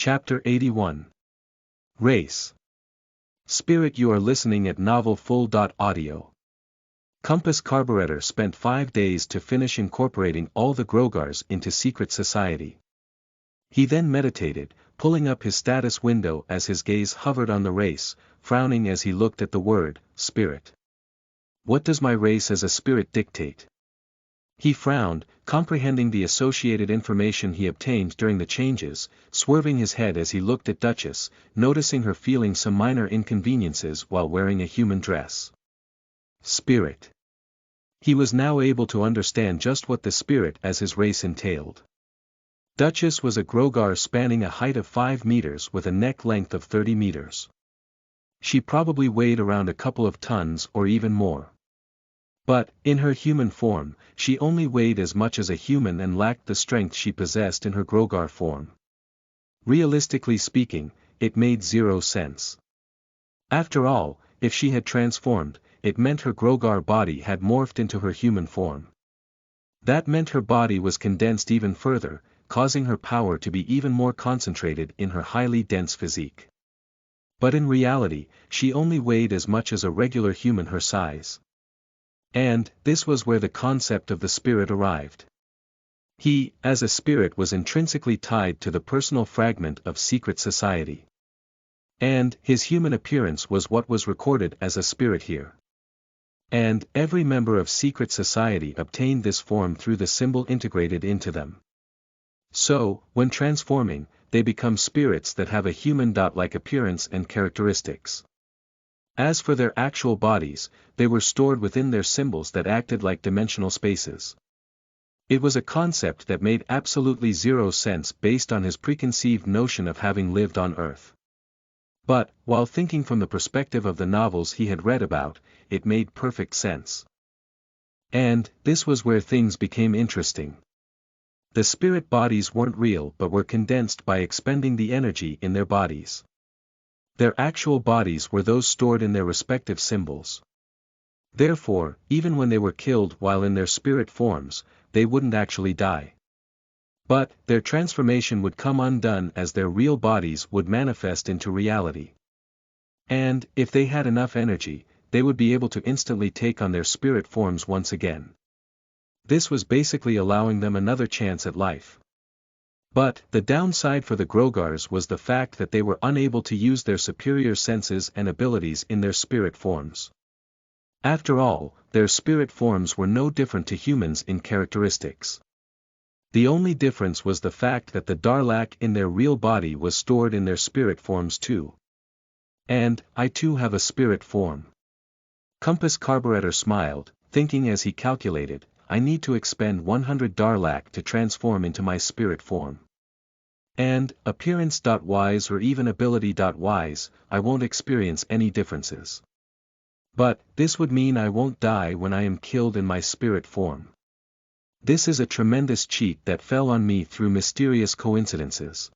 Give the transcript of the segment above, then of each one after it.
Chapter 81. Race. Spirit. You are listening at NovelFull.audio. Compass Carburetor spent 5 days to finish incorporating all the Grogars into secret society. He then meditated, pulling up his status window as his gaze hovered on the race, frowning as he looked at the word, spirit. What does my race as a spirit dictate? He frowned, comprehending the associated information he obtained during the changes, swerving his head as he looked at Duchess, noticing her feeling some minor inconveniences while wearing a human dress. Spirit. He was now able to understand just what the spirit as his race entailed. Duchess was a Grogar spanning a height of 5 meters with a neck length of 30 meters. She probably weighed around a couple of tons or even more. But, in her human form, she only weighed as much as a human and lacked the strength she possessed in her Grogar form. Realistically speaking, it made 0 sense. After all, if she had transformed, it meant her Grogar body had morphed into her human form. That meant her body was condensed even further, causing her power to be even more concentrated in her highly dense physique. But in reality, she only weighed as much as a regular human her size. And, this was where the concept of the spirit arrived. He, as a spirit, was intrinsically tied to the personal fragment of secret society. And, his human appearance was what was recorded as a spirit here. And, every member of secret society obtained this form through the symbol integrated into them. So, when transforming, they become spirits that have a human-like appearance and characteristics. As for their actual bodies, they were stored within their symbols that acted like dimensional spaces. It was a concept that made absolutely 0 sense based on his preconceived notion of having lived on Earth. But, while thinking from the perspective of the novels he had read about, it made perfect sense. And, this was where things became interesting. The spirit bodies weren't real but were condensed by expending the energy in their bodies. Their actual bodies were those stored in their respective symbols. Therefore, even when they were killed while in their spirit forms, they wouldn't actually die. But, their transformation would come undone as their real bodies would manifest into reality. And, if they had enough energy, they would be able to instantly take on their spirit forms once again. This was basically allowing them another chance at life. But, the downside for the Grogars was the fact that they were unable to use their superior senses and abilities in their spirit forms. After all, their spirit forms were no different to humans in characteristics. The only difference was the fact that the Darlak in their real body was stored in their spirit forms too. And, I too have a spirit form. Compass Carburetor smiled, thinking as he calculated, I need to expend 100 Darlak to transform into my spirit form. And, appearance-wise or even ability-wise, I won't experience any differences. But, this would mean I won't die when I am killed in my spirit form. This is a tremendous cheat that fell on me through mysterious coincidences.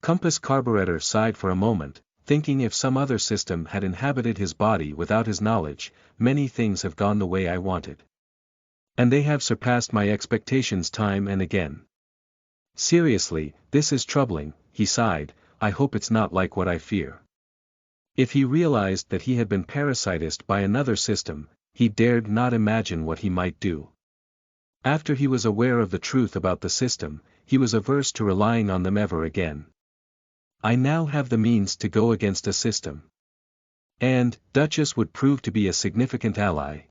Compass Carburetor sighed for a moment, thinking if some other system had inhabited his body without his knowledge, many things have gone the way I wanted. And they have surpassed my expectations time and again. Seriously, this is troubling, he sighed, I hope it's not like what I fear. If he realized that he had been parasitized by another system, he dared not imagine what he might do. After he was aware of the truth about the system, he was averse to relying on them ever again. I now have the means to go against a system. And, Duchess would prove to be a significant ally.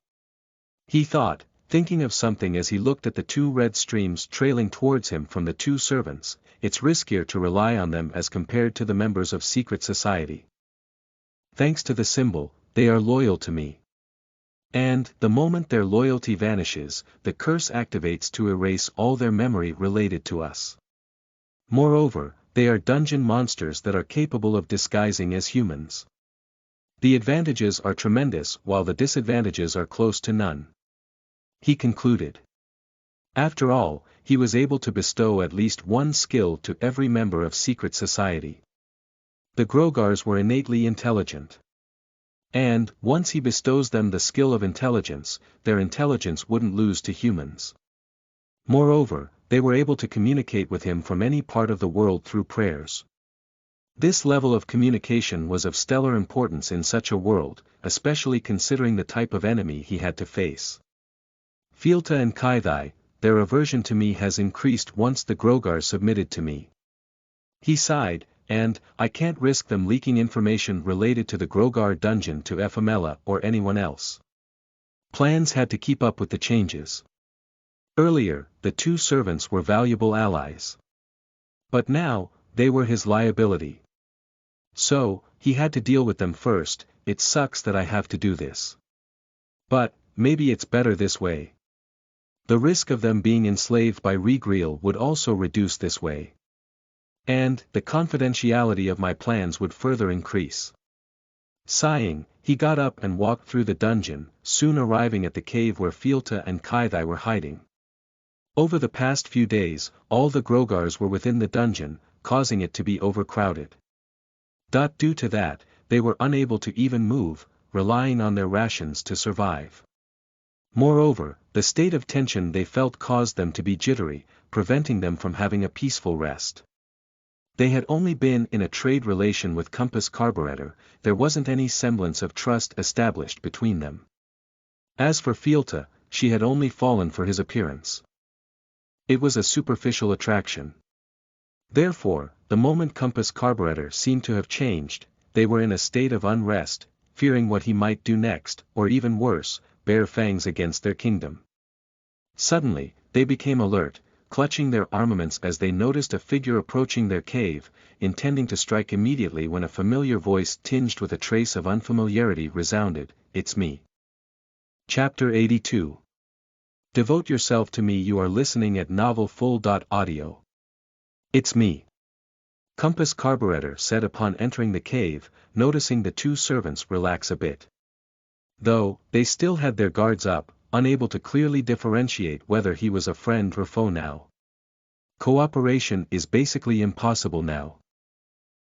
He thought, thinking of something as he looked at the 2 red streams trailing towards him from the 2 servants, it's riskier to rely on them as compared to the members of secret society. Thanks to the symbol, they are loyal to me. And, the moment their loyalty vanishes, the curse activates to erase all their memory related to us. Moreover, they are dungeon monsters that are capable of disguising as humans. The advantages are tremendous while the disadvantages are close to none. He concluded. After all, he was able to bestow at least one skill to every member of secret society. The Grogars were innately intelligent. And, once he bestows them the skill of intelligence, their intelligence wouldn't lose to humans. Moreover, they were able to communicate with him from any part of the world through prayers. This level of communication was of stellar importance in such a world, especially considering the type of enemy he had to face. Fielta and Kaithai, their aversion to me has increased once the Grogar submitted to me. He sighed, and I can't risk them leaking information related to the Grogar dungeon to Ephemelia or anyone else. Plans had to keep up with the changes. Earlier, the two servants were valuable allies. But now, they were his liability. So, he had to deal with them first. It sucks that I have to do this. But, maybe it's better this way. The risk of them being enslaved by Regriel would also reduce this way. And, the confidentiality of my plans would further increase. Sighing, he got up and walked through the dungeon, soon arriving at the cave where Fielta and Kaithai were hiding. Over the past few days, all the Grogars were within the dungeon, causing it to be overcrowded. Due to that, they were unable to even move, relying on their rations to survive. Moreover, the state of tension they felt caused them to be jittery, preventing them from having a peaceful rest. They had only been in a trade relation with Compass Carburetor, there wasn't any semblance of trust established between them. As for Fielta, she had only fallen for his appearance. It was a superficial attraction. Therefore, the moment Compass Carburetor seemed to have changed, they were in a state of unrest, fearing what he might do next, or even worse, bare fangs against their kingdom. Suddenly, they became alert, clutching their armaments as they noticed a figure approaching their cave, intending to strike immediately when a familiar voice tinged with a trace of unfamiliarity resounded, "It's me." Chapter 82. Devote yourself to me. You are listening at NovelFull.audio. It's me. Compass Carburetor said upon entering the cave, noticing the two servants relax a bit. Though, they still had their guards up, unable to clearly differentiate whether he was a friend or foe now. Cooperation is basically impossible now.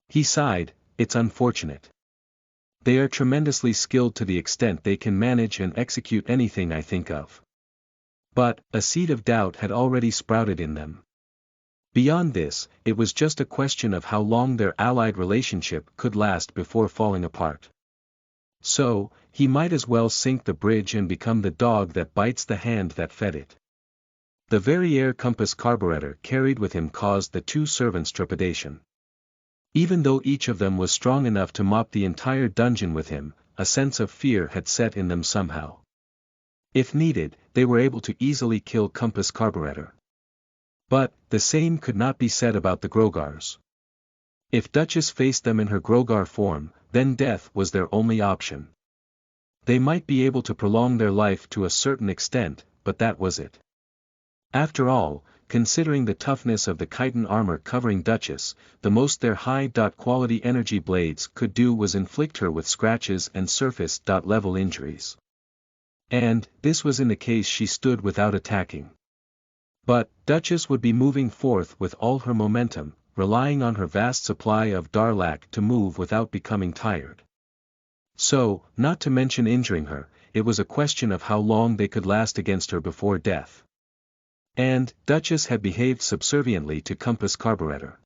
He sighed, it's unfortunate. They are tremendously skilled to the extent they can manage and execute anything I think of. But, a seed of doubt had already sprouted in them. Beyond this, it was just a question of how long their allied relationship could last before falling apart. So, he might as well sink the bridge and become the dog that bites the hand that fed it. The very air Compass Carburetor carried with him caused the two servants trepidation. Even though each of them was strong enough to mop the entire dungeon with him, a sense of fear had set in them somehow. If needed, they were able to easily kill Compass Carburetor. But, the same could not be said about the Grogars. If Duchess faced them in her Grogar form, then death was their only option. They might be able to prolong their life to a certain extent, but that was it. After all, considering the toughness of the chitin armor covering Duchess, the most their high-quality energy blades could do was inflict her with scratches and surface-level injuries. And, this was in the case she stood without attacking. But, Duchess would be moving forth with all her momentum, relying on her vast supply of Darlac to move without becoming tired. So, not to mention injuring her, it was a question of how long they could last against her before death. And, Duchess had behaved subserviently to Compass Carburetor.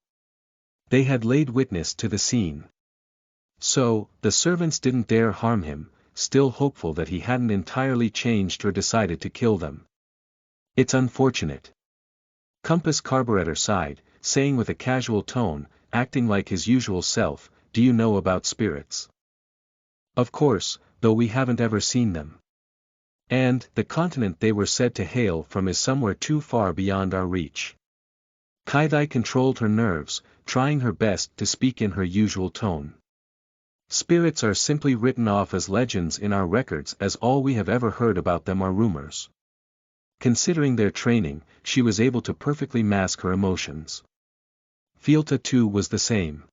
They had laid witness to the scene. So, the servants didn't dare harm him, still hopeful that he hadn't entirely changed or decided to kill them. It's unfortunate. Compass Carburetor sighed, saying with a casual tone, acting like his usual self, "Do you know about spirits?" "Of course, though we haven't ever seen them. And, the continent they were said to hail from is somewhere too far beyond our reach." Kaithai controlled her nerves, trying her best to speak in her usual tone. "Spirits are simply written off as legends in our records, as all we have ever heard about them are rumors." Considering their training, she was able to perfectly mask her emotions. Fielta too was the same.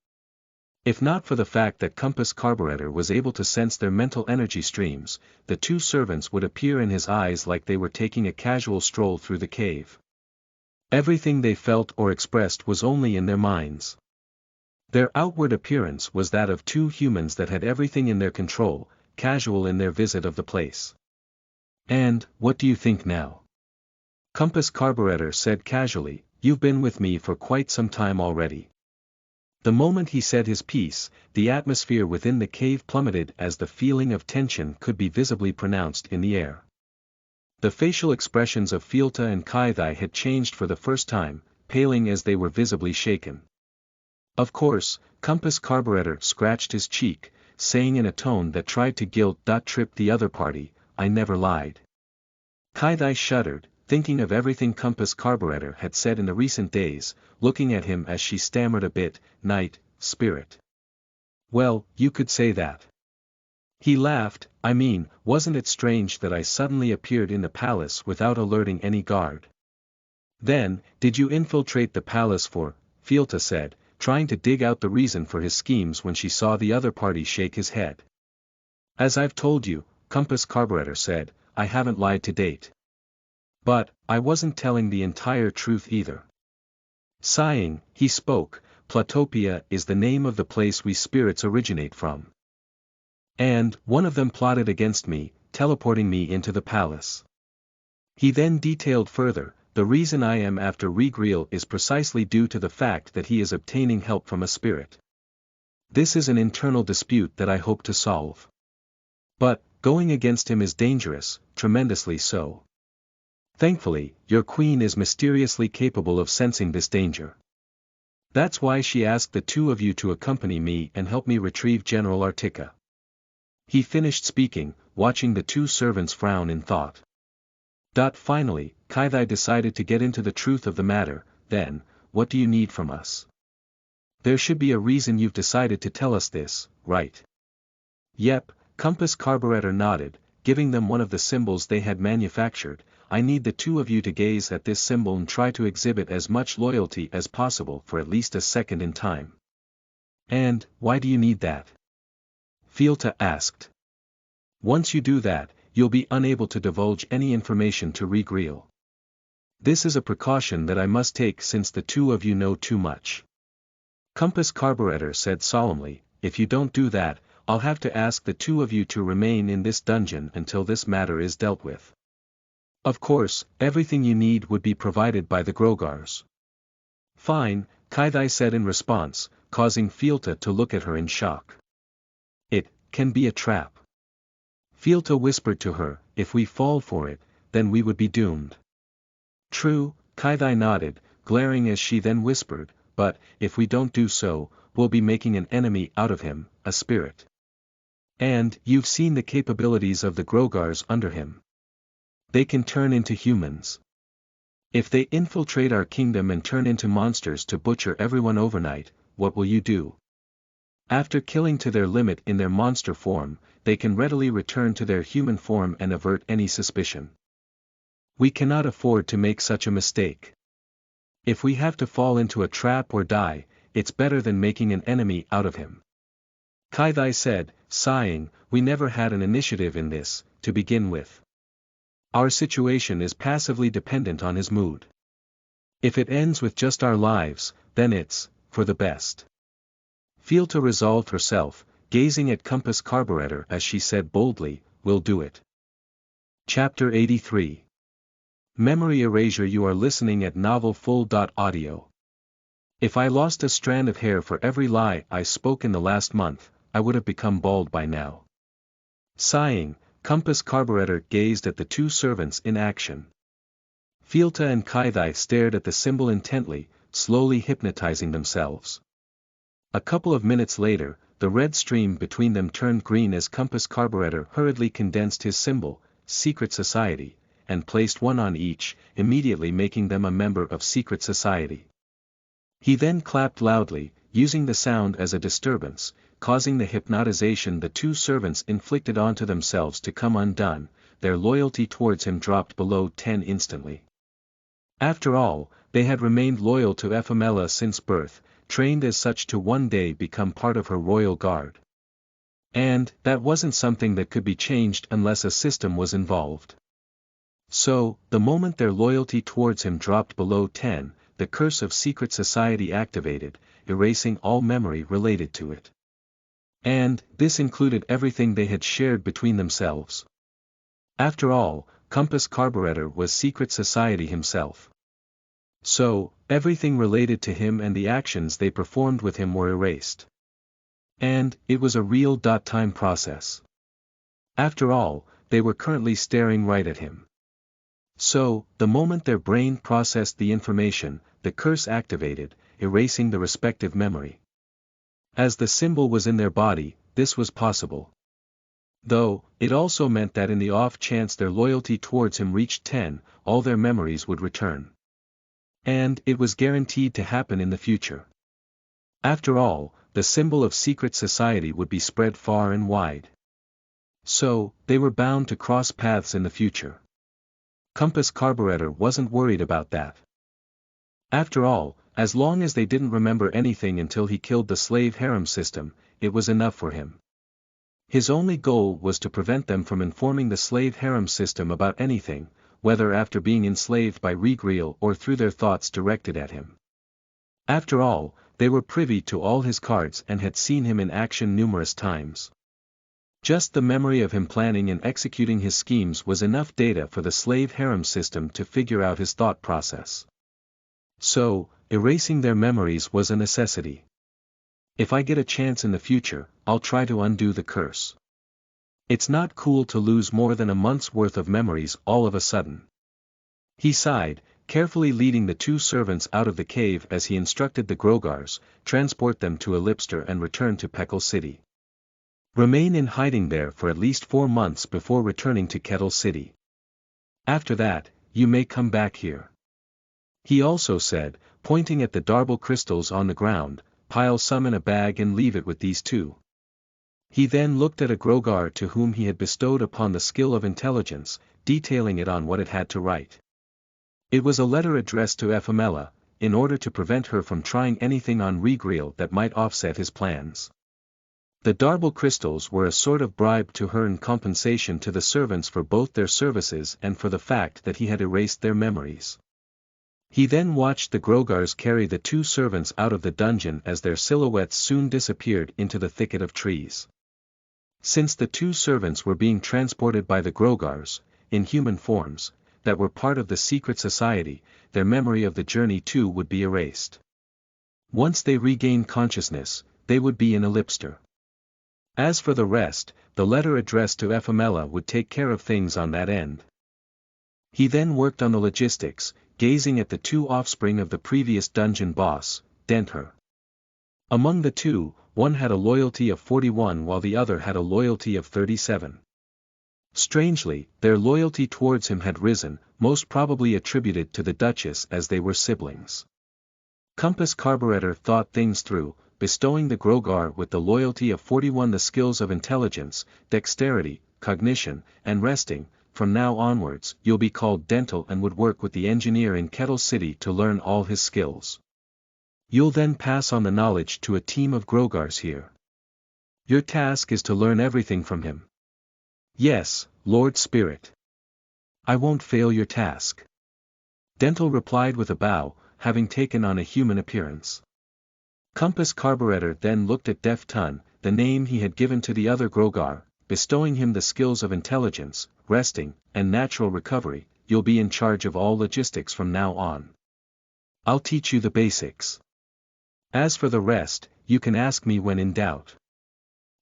If not for the fact that Compass Carburetor was able to sense their mental energy streams, the two servants would appear in his eyes like they were taking a casual stroll through the cave. Everything they felt or expressed was only in their minds. Their outward appearance was that of two humans that had everything in their control, casual in their visit of the place. "And, what do you think now?" Compass Carburetor said casually, "You've been with me for quite some time already. The moment he said his piece, the atmosphere within the cave plummeted as the feeling of tension could be visibly pronounced in the air. The facial expressions of Fielta and Kaithai had changed for the first time, paling as they were visibly shaken. Of course, Compass Carburetor scratched his cheek, saying in a tone that tried to guilt-trip the other party, "I never lied." Kaithai shuddered, thinking of everything Compass Carburetor had said in the recent days, looking at him as she stammered a bit, "Night, spirit." "Well, you could say that." He laughed. "I mean, wasn't it strange that I suddenly appeared in the palace without alerting any guard?" "Then, did you infiltrate the palace for?" Fielta said, trying to dig out the reason for his schemes when she saw the other party shake his head. "As I've told you," Compass Carburetor said, "I haven't lied to date. But, I wasn't telling the entire truth either." Sighing, he spoke, "Platopia is the name of the place we spirits originate from. And, one of them plotted against me, teleporting me into the palace." He then detailed further, "The reason I am after Rigriel is precisely due to the fact that he is obtaining help from a spirit. This is an internal dispute that I hope to solve. But, going against him is dangerous, tremendously so. Thankfully, your queen is mysteriously capable of sensing this danger. That's why she asked the two of you to accompany me and help me retrieve General Artica." He finished speaking, watching the two servants frown in thought. Finally, Kaithai decided to get into the truth of the matter. "Then, what do you need from us? There should be a reason you've decided to tell us this, right?" "Yep," Compass Carburetor nodded, giving them one of the symbols they had manufactured. "I need the two of you to gaze at this symbol and try to exhibit as much loyalty as possible for at least a second in time." "And, why do you need that?" Fielta asked. "Once you do that, you'll be unable to divulge any information to Rigriel. This is a precaution that I must take since the two of you know too much." Compass Carburetor said solemnly, "If you don't do that, I'll have to ask the two of you to remain in this dungeon until this matter is dealt with. Of course, everything you need would be provided by the Grogars." "Fine," Kaithai said in response, causing Fielta to look at her in shock. "It can be a trap." Fielta whispered to her, "If we fall for it, then we would be doomed." "True," Kaithai nodded, glaring as she then whispered, "But, if we don't do so, we'll be making an enemy out of him, a spirit. And, you've seen the capabilities of the Grogars under him. They can turn into humans. If they infiltrate our kingdom and turn into monsters to butcher everyone overnight, what will you do? After killing to their limit in their monster form, they can readily return to their human form and avert any suspicion. We cannot afford to make such a mistake. If we have to fall into a trap or die, it's better than making an enemy out of him." Kaithai said, sighing, "We never had an initiative in this, to begin with. Our situation is passively dependent on his mood. If it ends with just our lives, then it's, for the best." Fielta resolved herself, gazing at Compass Carburetor as she said boldly, "We'll do it." Chapter 83. Memory Erasure. You are listening at novelfull.audio. If I lost a strand of hair for every lie I spoke in the last month, I would have become bald by now. Sighing, Compass Carburetor gazed at the two servants in action. Fielta and Kaithai stared at the symbol intently, slowly hypnotizing themselves. A couple of minutes later, the red stream between them turned green as Compass Carburetor hurriedly condensed his symbol, Secret Society, and placed one on each, immediately making them a member of Secret Society. He then clapped loudly, using the sound as a disturbance, causing the hypnotization the two servants inflicted onto themselves to come undone. Their loyalty towards him dropped below 10 instantly. After all, they had remained loyal to Ephemelia since birth, trained as such to one day become part of her royal guard. And, that wasn't something that could be changed unless a system was involved. So, the moment their loyalty towards him dropped below 10, the curse of Secret Society activated, erasing all memory related to it. And, this included everything they had shared between themselves. After all, Compass Carburetor was Secret Society himself. So, Everything related to him and the actions they performed with him were erased. And, it was a real time process. After all, they were currently staring right at him. So, the moment their brain processed the information, the curse activated, erasing the respective memory. As the symbol was in their body, this was possible. Though, it also meant that in the off chance their loyalty towards him reached 10, all their memories would return. And it was guaranteed to happen in the future. After all, the symbol of secret society would be spread far and wide. So, they were bound to cross paths in the future. Compass Carburetor wasn't worried about that. After all, as long as they didn't remember anything until he killed the slave harem system, it was enough for him. His only goal was to prevent them from informing the slave harem system about anything, whether after being enslaved by Regreel or through their thoughts directed at him. After all, they were privy to all his cards and had seen him in action numerous times. Just the memory of him planning and executing his schemes was enough data for the slave harem system to figure out his thought process. So, erasing their memories was a necessity. If I get a chance in the future, I'll try to undo the curse. It's not cool to lose more than a month's worth of memories all of a sudden. He sighed, carefully leading the two servants out of the cave as he instructed the Grogars, transport them to Elipster and return to Peckle City. Remain in hiding there for at least 4 months before returning to Kettle City. After that, you may come back here. He also said, pointing at the Darble crystals on the ground, pile some in a bag and leave it with these two. He then looked at a Grogar to whom he had bestowed upon the skill of intelligence, detailing it on what it had to write. It was a letter addressed to Ephamela, in order to prevent her from trying anything on Regreel that might offset his plans. The Darble crystals were a sort of bribe to her in compensation to the servants for both their services and for the fact that he had erased their memories. He then watched the Grogars carry the two servants out of the dungeon as their silhouettes soon disappeared into the thicket of trees. Since the two servants were being transported by the Grogars, in human forms, that were part of the secret society, their memory of the journey too would be erased. Once they regained consciousness, they would be in Elipster. As for the rest, the letter addressed to Ephamela would take care of things on that end. He then worked on the logistics, gazing at the two offspring of the previous dungeon boss, Denthor. Among the two, one had a loyalty of 41 while the other had a loyalty of 37. Strangely, their loyalty towards him had risen, most probably attributed to the Duchess as they were siblings. Compass Carburetor thought things through, bestowing the Grogar with the loyalty of 41 the skills of intelligence, dexterity, cognition, and resting. From now onwards, you'll be called Dental and would work with the engineer in Kettle City to learn all his skills. You'll then pass on the knowledge to a team of Grogars here. Your task is to learn everything from him. Yes, Lord Spirit. I won't fail your task. Dental replied with a bow, having taken on a human appearance. Compass Carburetor then looked at Def Tun, the name he had given to the other Grogar, bestowing him the skills of intelligence, resting, and natural recovery. You'll be in charge of all logistics from now on. I'll teach you the basics. As for the rest, you can ask me when in doubt.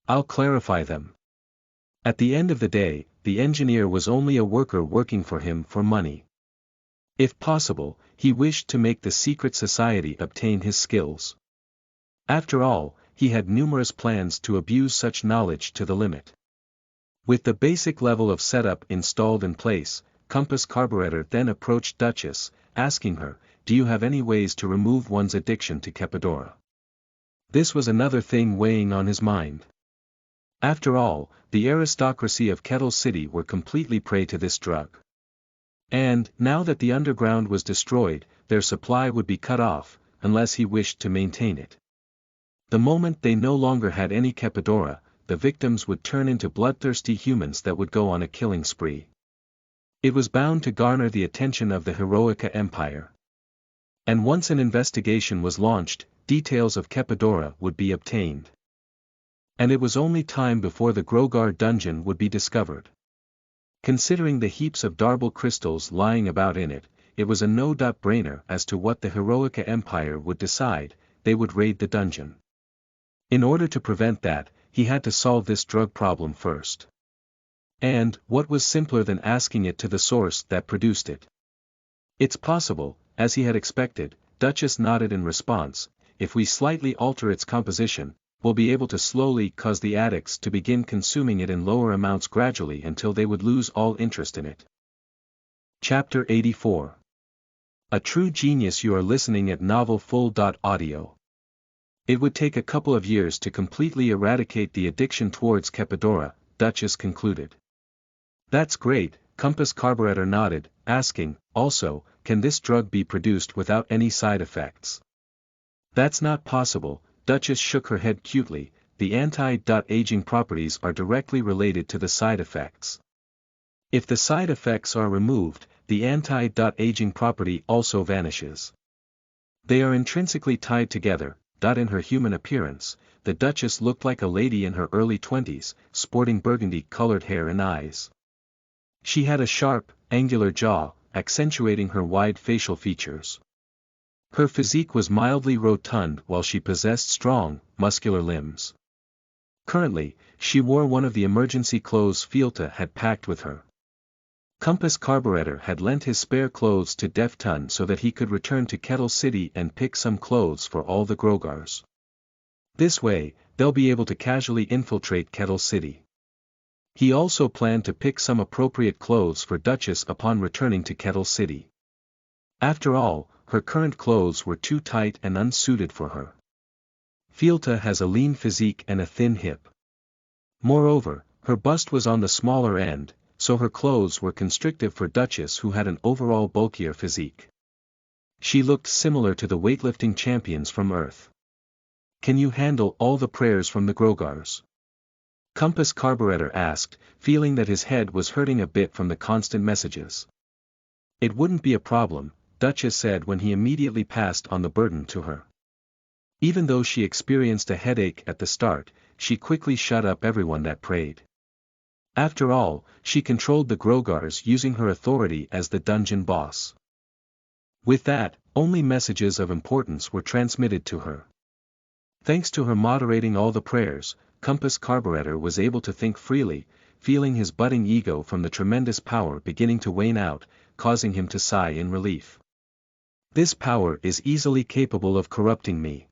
I'll clarify them. At the end of the day, the engineer was only a worker working for him for money. If possible, he wished to make the secret society obtain his skills. After all, he had numerous plans to abuse such knowledge to the limit. With the basic level of setup installed in place, Compass Carburetor then approached Duchess, asking her, do you have any ways to remove one's addiction to Kepadora? This was another thing weighing on his mind. After all, the aristocracy of Kettle City were completely prey to this drug. And, now that the underground was destroyed, their supply would be cut off, unless he wished to maintain it. The moment they no longer had any Kepadora, the victims would turn into bloodthirsty humans that would go on a killing spree. It was bound to garner the attention of the Heroica Empire. And once an investigation was launched, details of Kepadora would be obtained. And it was only time before the Grogar dungeon would be discovered. Considering the heaps of Darble crystals lying about in it, it was a no-brainer as to what the Heroica Empire would decide: they would raid the dungeon. In order to prevent that, he had to solve this drug problem first. And, what was simpler than asking it to the source that produced it? It's possible, as he had expected. Duchess nodded in response. If we slightly alter its composition, we'll be able to slowly cause the addicts to begin consuming it in lower amounts gradually until they would lose all interest in it. Chapter 84. A true genius. You are listening at NovelFull.audio. It would take a couple of years to completely eradicate the addiction towards Kepidora, Duchess concluded. That's great, Compass Carburetor nodded, asking, also, can this drug be produced without any side effects? That's not possible, Duchess shook her head cutely. The anti-aging properties are directly related to the side effects. If the side effects are removed, the anti-aging property also vanishes. They are intrinsically tied together. In her human appearance, the Duchess looked like a lady in her early 20s, sporting burgundy-colored hair and eyes. She had a sharp, angular jaw, accentuating her wide facial features. Her physique was mildly rotund while she possessed strong, muscular limbs. Currently, she wore one of the emergency clothes Fielta had packed with her. Compass Carburetor had lent his spare clothes to Deftun so that he could return to Kettle City and pick some clothes for all the Grogars. This way, they'll be able to casually infiltrate Kettle City. He also planned to pick some appropriate clothes for Duchess upon returning to Kettle City. After all, her current clothes were too tight and unsuited for her. Fielta has a lean physique and a thin hip. Moreover, her bust was on the smaller end, so her clothes were constrictive for Duchess, who had an overall bulkier physique. She looked similar to the weightlifting champions from Earth. Can you handle all the prayers from the Grogars? Compass Carburetor asked, feeling that his head was hurting a bit from the constant messages. It wouldn't be a problem, Duchess said when he immediately passed on the burden to her. Even though she experienced a headache at the start, she quickly shut up everyone that prayed. After all, she controlled the Grogars using her authority as the dungeon boss. With that, only messages of importance were transmitted to her. Thanks to her moderating all the prayers, Compass Carburetor was able to think freely, feeling his budding ego from the tremendous power beginning to wane out, causing him to sigh in relief. This power is easily capable of corrupting me.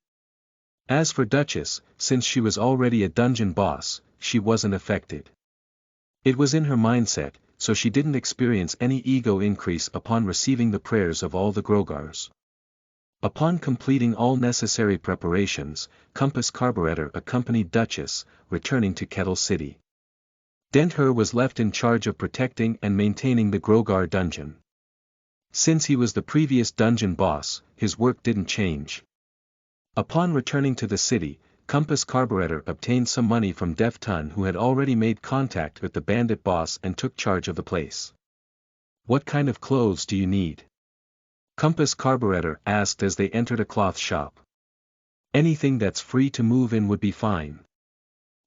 As for Duchess, since she was already a dungeon boss, she wasn't affected. It was in her mindset, so she didn't experience any ego increase upon receiving the prayers of all the Grogars. Upon completing all necessary preparations, Compass Carburetor accompanied Duchess, returning to Kettle City. Denther was left in charge of protecting and maintaining the Grogar dungeon. Since he was the previous dungeon boss, his work didn't change. Upon returning to the city, Compass Carburetor obtained some money from Deftun, who had already made contact with the bandit boss and took charge of the place. What kind of clothes do you need? Compass Carburetor asked as they entered a cloth shop. Anything that's free to move in would be fine.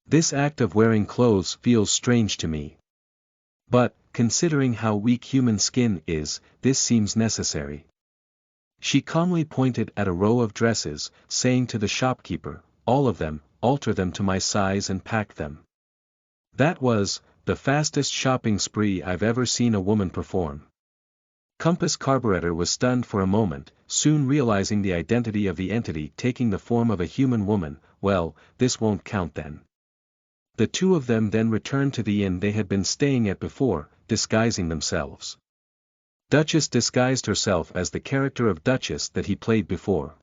This act of wearing clothes feels strange to me. But, considering how weak human skin is, this seems necessary. She calmly pointed at a row of dresses, saying to the shopkeeper, all of them, alter them to my size and pack them. That was the fastest shopping spree I've ever seen a woman perform. Compass Carburetor was stunned for a moment, soon realizing the identity of the entity taking the form of a human woman. Well, this won't count then. The two of them then returned to the inn they had been staying at before, disguising themselves. Duchess disguised herself as the character of Duchess that he played before.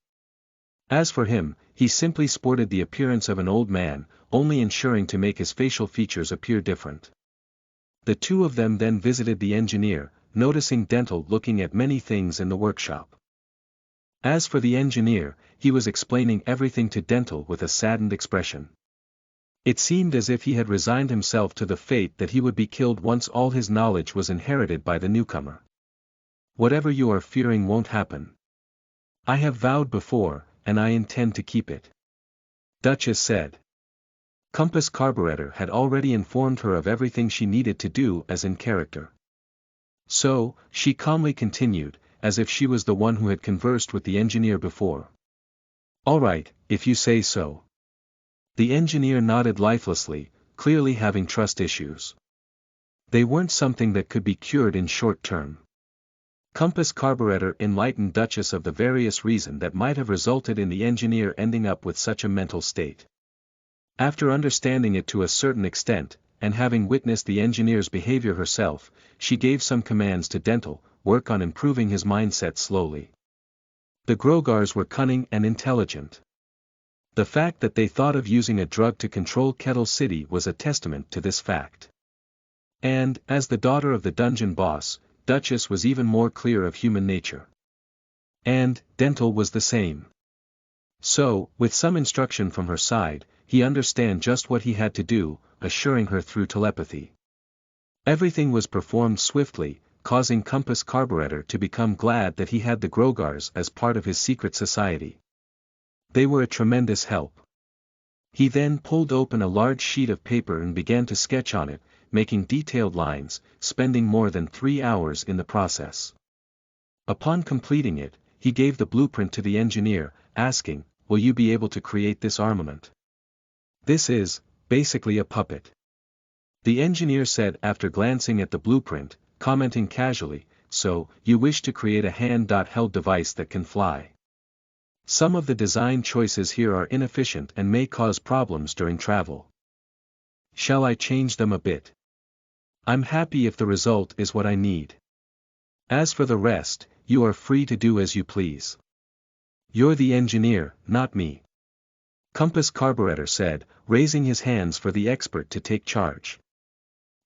As for him, he simply sported the appearance of an old man, only ensuring to make his facial features appear different. The two of them then visited the engineer, noticing Dental looking at many things in the workshop. As for the engineer, he was explaining everything to Dental with a saddened expression. It seemed as if he had resigned himself to the fate that he would be killed once all his knowledge was inherited by the newcomer. Whatever you are fearing won't happen. I have vowed before, and I intend to keep it. Duchess said. Compass Carburetor had already informed her of everything she needed to do as in character. So, she calmly continued, as if she was the one who had conversed with the engineer before. "All right, if you say so." The engineer nodded lifelessly, clearly having trust issues. They weren't something that could be cured in short term. Compass Carburetor enlightened Duchess of the various reasons that might have resulted in the engineer ending up with such a mental state. After understanding it to a certain extent, and having witnessed the engineer's behavior herself, she gave some commands to Dental, work on improving his mindset slowly. The Grogars were cunning and intelligent. The fact that they thought of using a drug to control Kettle City was a testament to this fact. And, as the daughter of the dungeon boss, Duchess was even more clear of human nature. And, Dental was the same. So, with some instruction from her side, he understood just what he had to do, assuring her through telepathy. Everything was performed swiftly, causing Compass Carburetor to become glad that he had the Grogars as part of his secret society. They were a tremendous help. He then pulled open a large sheet of paper and began to sketch on it, making detailed lines, spending more than 3 hours in the process. Upon completing it, he gave the blueprint to the engineer, asking, "Will you be able to create this armament?" "This is, basically a puppet," the engineer said after glancing at the blueprint, commenting casually, "So, you wish to create a hand-held device that can fly. Some of the design choices here are inefficient and may cause problems during travel. Shall I change them a bit? I'm happy if the result is what I need. As for the rest, you are free to do as you please. You're the engineer, not me," Compass Carburetor said, raising his hands for the expert to take charge.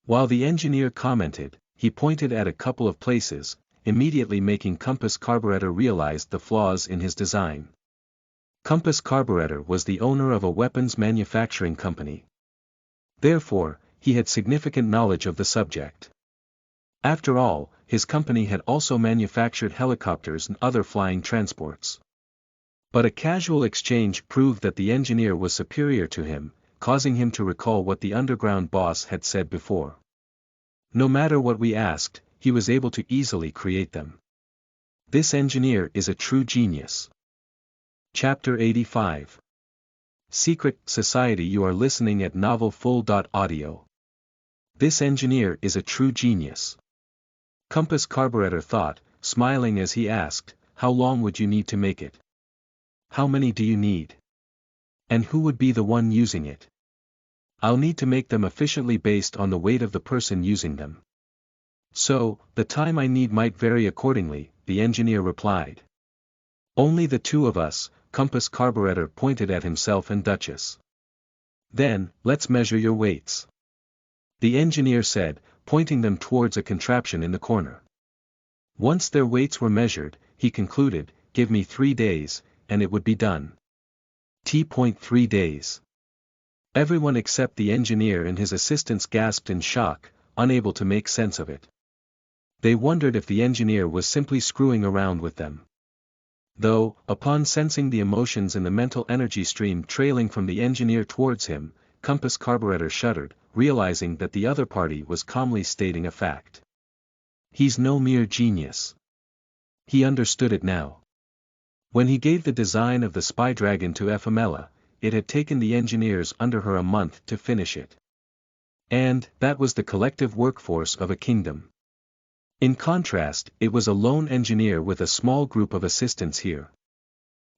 While the engineer commented, he pointed at a couple of places, immediately making Compass Carburetor realize the flaws in his design. Compass Carburetor was the owner of a weapons manufacturing company. Therefore, he had significant knowledge of the subject. After all, his company had also manufactured helicopters and other flying transports. But a casual exchange proved that the engineer was superior to him, causing him to recall what the underground boss had said before. No matter what we asked, he was able to easily create them. This engineer is a true genius. Chapter 85. Secret Society. You are listening at novelfull.audio. This engineer is a true genius. Compass Carburetor thought, smiling as he asked, "How long would you need to make it? How many do you need? And who would be the one using it? I'll need to make them efficiently based on the weight of the person using them. So, the time I need might vary accordingly," the engineer replied. "Only the two of us," Compass Carburetor pointed at himself and Duchess. "Then, let's measure your weights," the engineer said, pointing them towards a contraption in the corner. Once their weights were measured, he concluded, "Give me 3 days, and it would be done." 3 days. Everyone except the engineer and his assistants gasped in shock, unable to make sense of it. They wondered if the engineer was simply screwing around with them. Though, upon sensing the emotions in the mental energy stream trailing from the engineer towards him, Compass Carburetor shuddered, realizing that the other party was calmly stating a fact. He's no mere genius. He understood it now. When he gave the design of the spy dragon to Ephemelia, it had taken the engineers under her a month to finish it. And, that was the collective workforce of a kingdom. In contrast, it was a lone engineer with a small group of assistants here.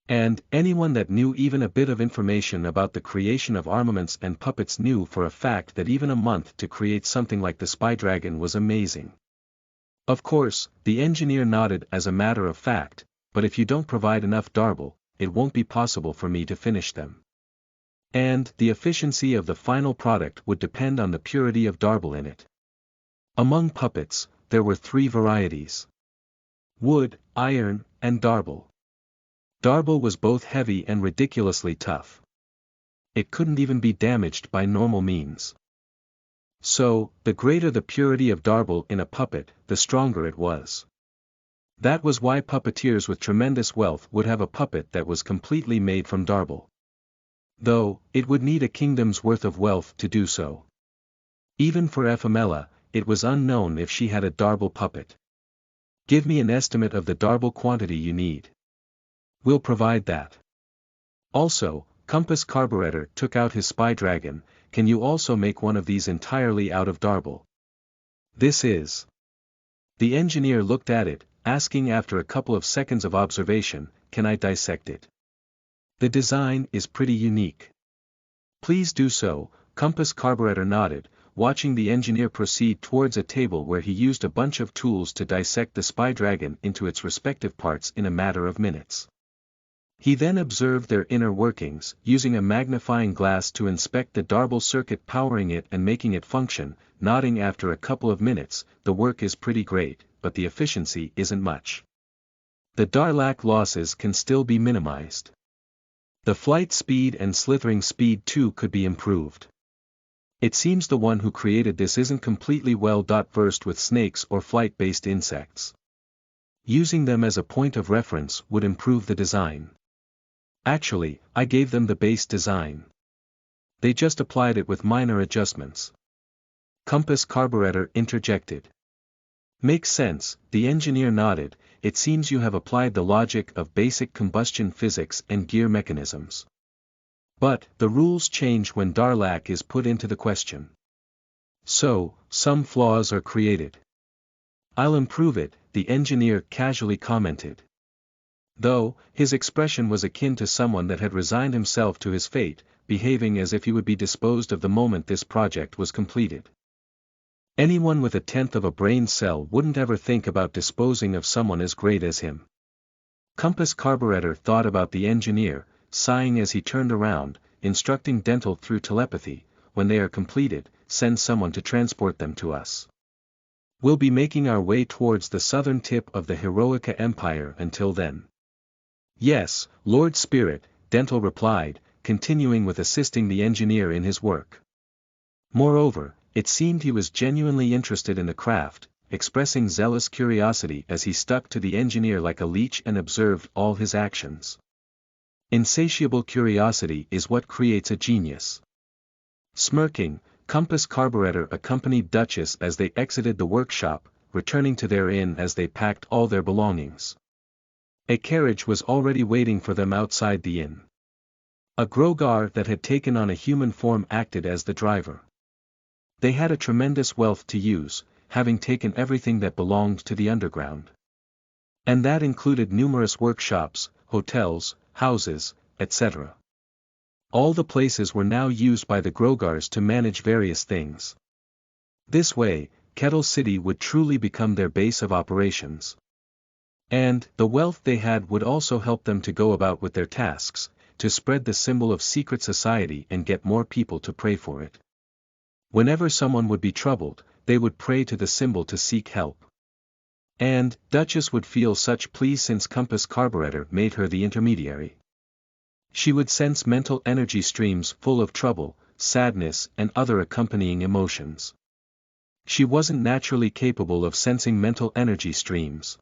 And, anyone that knew even a bit of information about the creation of armaments and puppets knew for a fact that even a month to create something like the spy dragon was amazing. Of course, the engineer nodded as a matter of fact, but if you don't provide enough Darble, it won't be possible for me to finish them. And, the efficiency of the final product would depend on the purity of Darble in it. Among puppets, there were 3 varieties: wood, iron, and Darble. Darble was both heavy and ridiculously tough. It couldn't even be damaged by normal means. So, the greater the purity of Darble in a puppet, the stronger it was. That was why puppeteers with tremendous wealth would have a puppet that was completely made from Darble. Though, it would need a kingdom's worth of wealth to do so. Even for Ephemelia, it was unknown if she had a Darble puppet. Give me an estimate of the Darble quantity you need. We'll provide that. Also, Compass Carburetor took out his spy dragon. Can you also make one of these entirely out of Darble? This is. The engineer looked at it, asking after a couple of seconds of observation, can I dissect it? The design is pretty unique. Please do so. Compass Carburetor nodded, watching the engineer proceed towards a table where he used a bunch of tools to dissect the spy dragon into its respective parts in a matter of minutes. He then observed their inner workings, using a magnifying glass to inspect the Darble circuit powering it and making it function, nodding after a couple of minutes, the work is pretty great, but the efficiency isn't much. The Darlac losses can still be minimized. The flight speed and slithering speed too could be improved. It seems the one who created this isn't completely well-versed with snakes or flight-based insects. Using them as a point of reference would improve the design. Actually, I gave them the base design. They just applied it with minor adjustments. Compass Carburetor interjected. Makes sense, the engineer nodded. It seems you have applied the logic of basic combustion physics and gear mechanisms. But, the rules change when Darlac is put into the question. So, some flaws are created. I'll improve it, the engineer casually commented. Though, his expression was akin to someone that had resigned himself to his fate, behaving as if he would be disposed of the moment this project was completed. Anyone with a tenth of a brain cell wouldn't ever think about disposing of someone as great as him. Compass Carburetor thought about the engineer, sighing as he turned around, instructing Dental through telepathy, when they are completed, send someone to transport them to us. We'll be making our way towards the southern tip of the Heroica Empire until then. Yes, Lord Spirit, Dental replied, continuing with assisting the engineer in his work. Moreover, it seemed he was genuinely interested in the craft, expressing zealous curiosity as he stuck to the engineer like a leech and observed all his actions. Insatiable curiosity is what creates a genius. Smirking, Compass Carburetor accompanied Duchess as they exited the workshop, returning to their inn as they packed all their belongings. A carriage was already waiting for them outside the inn. A Grogar that had taken on a human form acted as the driver. They had a tremendous wealth to use, having taken everything that belonged to the underground. And that included numerous workshops, hotels, houses, etc. All the places were now used by the Grogars to manage various things. This way, Kettle City would truly become their base of operations. And, the wealth they had would also help them to go about with their tasks, to spread the symbol of secret society and get more people to pray for it. Whenever someone would be troubled, they would pray to the symbol to seek help. And, Duchess would feel such pleased since Compass Carburetor made her the intermediary. She would sense mental energy streams full of trouble, sadness and other accompanying emotions. She wasn't naturally capable of sensing mental energy streams.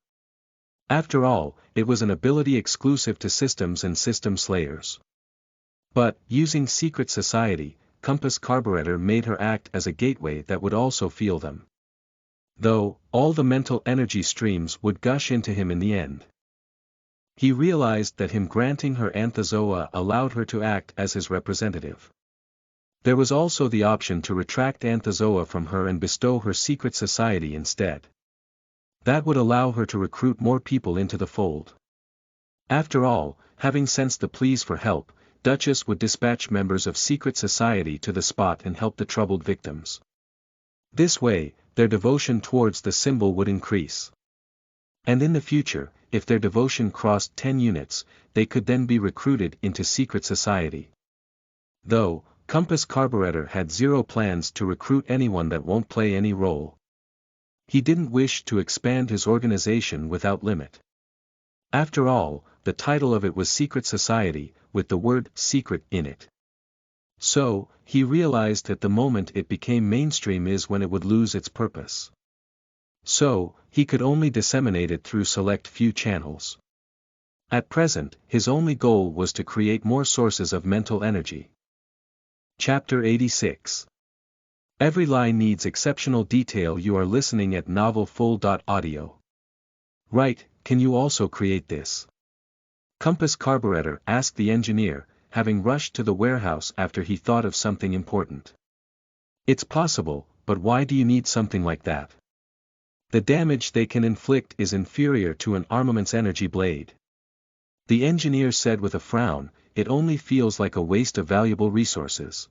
After all, it was an ability exclusive to systems and system slayers. But, using Secret Society, Compass Carburetor made her act as a gateway that would also feel them. Though, all the mental energy streams would gush into him in the end. He realized that him granting her Anthozoa allowed her to act as his representative. There was also the option to retract Anthozoa from her and bestow her Secret Society instead. That would allow her to recruit more people into the fold. After all, having sensed the pleas for help, Duchess would dispatch members of Secret Society to the spot and help the troubled victims. This way, their devotion towards the symbol would increase. And in the future, if their devotion crossed 10 units, they could then be recruited into Secret Society. Though, Compass Carburetor had zero plans to recruit anyone that won't play any role. He didn't wish to expand his organization without limit. After all, the title of it was Secret Society, with the word secret in it. So, he realized at the moment it became mainstream is when it would lose its purpose. So, he could only disseminate it through select few channels. At present, his only goal was to create more sources of mental energy. Chapter 86. Every line needs exceptional detail. You are listening at novelfull.audio. Right, can you also create this? Compass carburetor asked the engineer, having rushed to the warehouse after he thought of something important. It's possible, but why do you need something like that? The damage they can inflict is inferior to an armament's energy blade. The engineer said with a frown, it only feels like a waste of valuable resources.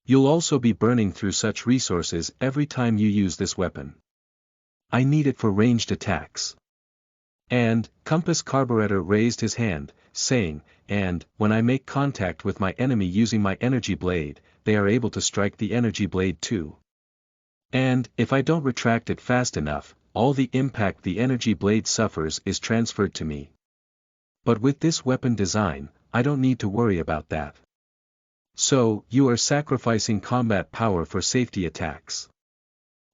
You'll also be burning through such resources every time you use this weapon. I need it for ranged attacks. And, Compass carburetor raised his hand, saying, and, when I make contact with my enemy using my energy blade, they are able to strike the energy blade too. And, if I don't retract it fast enough, all the impact the energy blade suffers is transferred to me. But with this weapon design, I don't need to worry about that. So, you are sacrificing combat power for safety attacks.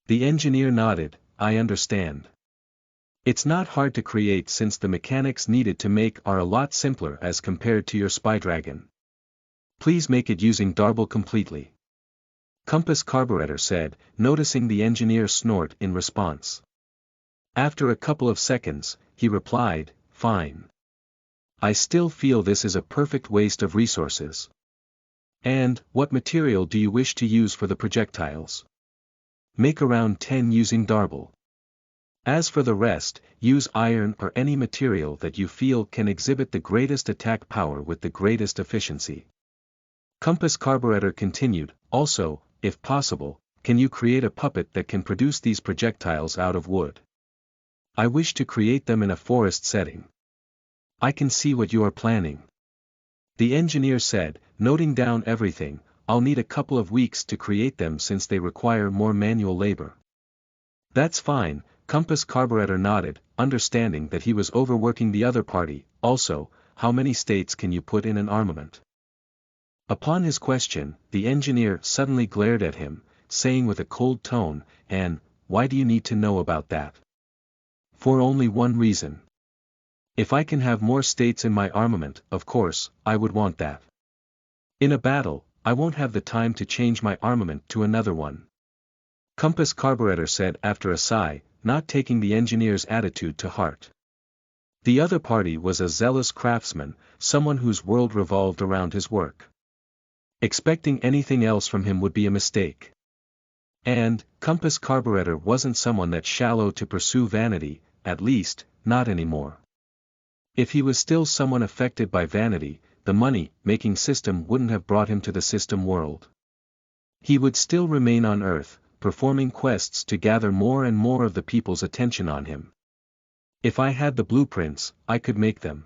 The engineer nodded, I understand. It's not hard to create since the mechanics needed to make are a lot simpler as compared to your Spy Dragon. Please make it using Darble completely. Compass carburetor said, noticing the engineer snort in response. After a couple of seconds, he replied, fine. I still feel this is a perfect waste of resources. And, what material do you wish to use for the projectiles? Make around 10 using Darble. As for the rest, use iron or any material that you feel can exhibit the greatest attack power with the greatest efficiency. Compass carburetor continued, also, if possible, can you create a puppet that can produce these projectiles out of wood? I wish to create them in a forest setting. I can see what you are planning. The engineer said, noting down everything, I'll need a couple of weeks to create them since they require more manual labor. That's fine, Compass carburetor nodded, understanding that he was overworking the other party. Also, how many states can you put in an armament? Upon his question, the engineer suddenly glared at him, saying with a cold tone, and, why do you need to know about that? For only one reason. If I can have more states in my armament, of course, I would want that. In a battle, I won't have the time to change my armament to another one. Compass carburetor said after a sigh, not taking the engineer's attitude to heart. The other party was a zealous craftsman, someone whose world revolved around his work. Expecting anything else from him would be a mistake. And, Compass carburetor wasn't someone that's shallow to pursue vanity, at least, not anymore. If he was still someone affected by vanity, the money-making system wouldn't have brought him to the system world. He would still remain on Earth, performing quests to gather more and more of the people's attention on him. If I had the blueprints, I could make them.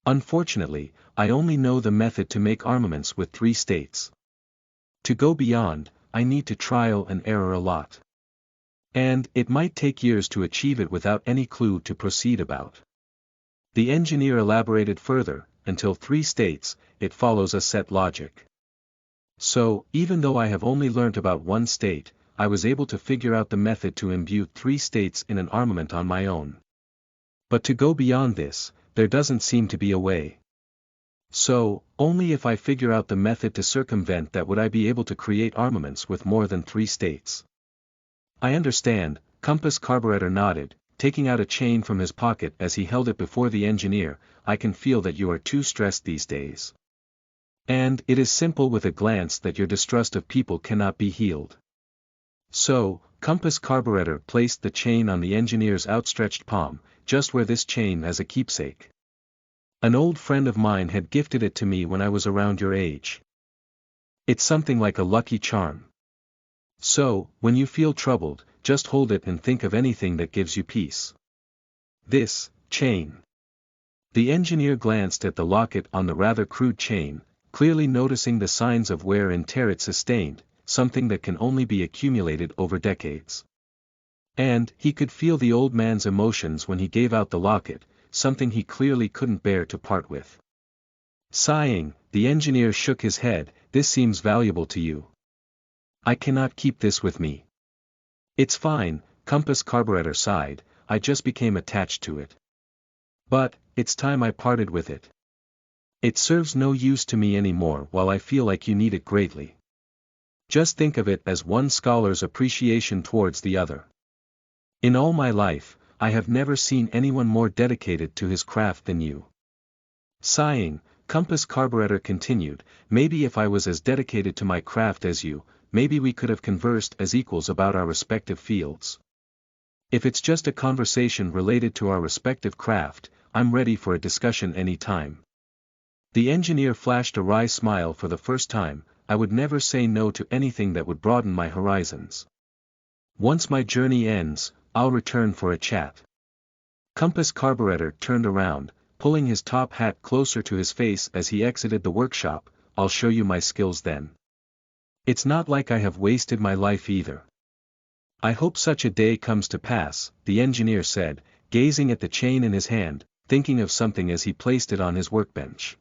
Unfortunately, I only know the method to make armaments with 3 states. To go beyond, I need to trial and error a lot. And it might take years to achieve it without any clue to proceed about. The engineer elaborated further, until 3 states, it follows a set logic. So, even though I have only learnt about 1 state, I was able to figure out the method to imbue 3 states in an armament on my own. But to go beyond this, there doesn't seem to be a way. So, only if I figure out the method to circumvent that would I be able to create armaments with more than 3 states. I understand, Compass carburetor nodded, taking out a chain from his pocket as he held it before the engineer, I can feel that you are too stressed these days. And it is simple with a glance that your distrust of people cannot be healed. So, Compass carburetor placed the chain on the engineer's outstretched palm, just where this chain has a keepsake. An old friend of mine had gifted it to me when I was around your age. It's something like a lucky charm. So, when you feel troubled, just hold it and think of anything that gives you peace. This chain. The engineer glanced at the locket on the rather crude chain, clearly noticing the signs of wear and tear it sustained, something that can only be accumulated over decades. And he could feel the old man's emotions when he gave out the locket, something he clearly couldn't bear to part with. Sighing, the engineer shook his head, this seems valuable to you. I cannot keep this with me. It's fine, Compass carburetor sighed, I just became attached to it. But, it's time I parted with it. It serves no use to me anymore while I feel like you need it greatly. Just think of it as one scholar's appreciation towards the other. In all my life, I have never seen anyone more dedicated to his craft than you. Sighing, Compass Carburetor continued, maybe if I was as dedicated to my craft as you, maybe we could have conversed as equals about our respective fields. If it's just a conversation related to our respective craft, I'm ready for a discussion any time. The engineer flashed a wry smile for the first time. I would never say no to anything that would broaden my horizons. Once my journey ends, I'll return for a chat. Compass Carburetor turned around, pulling his top hat closer to his face as he exited the workshop. I'll show you my skills then. It's not like I have wasted my life either. I hope such a day comes to pass, the engineer said, gazing at the chain in his hand, thinking of something as he placed it on his workbench.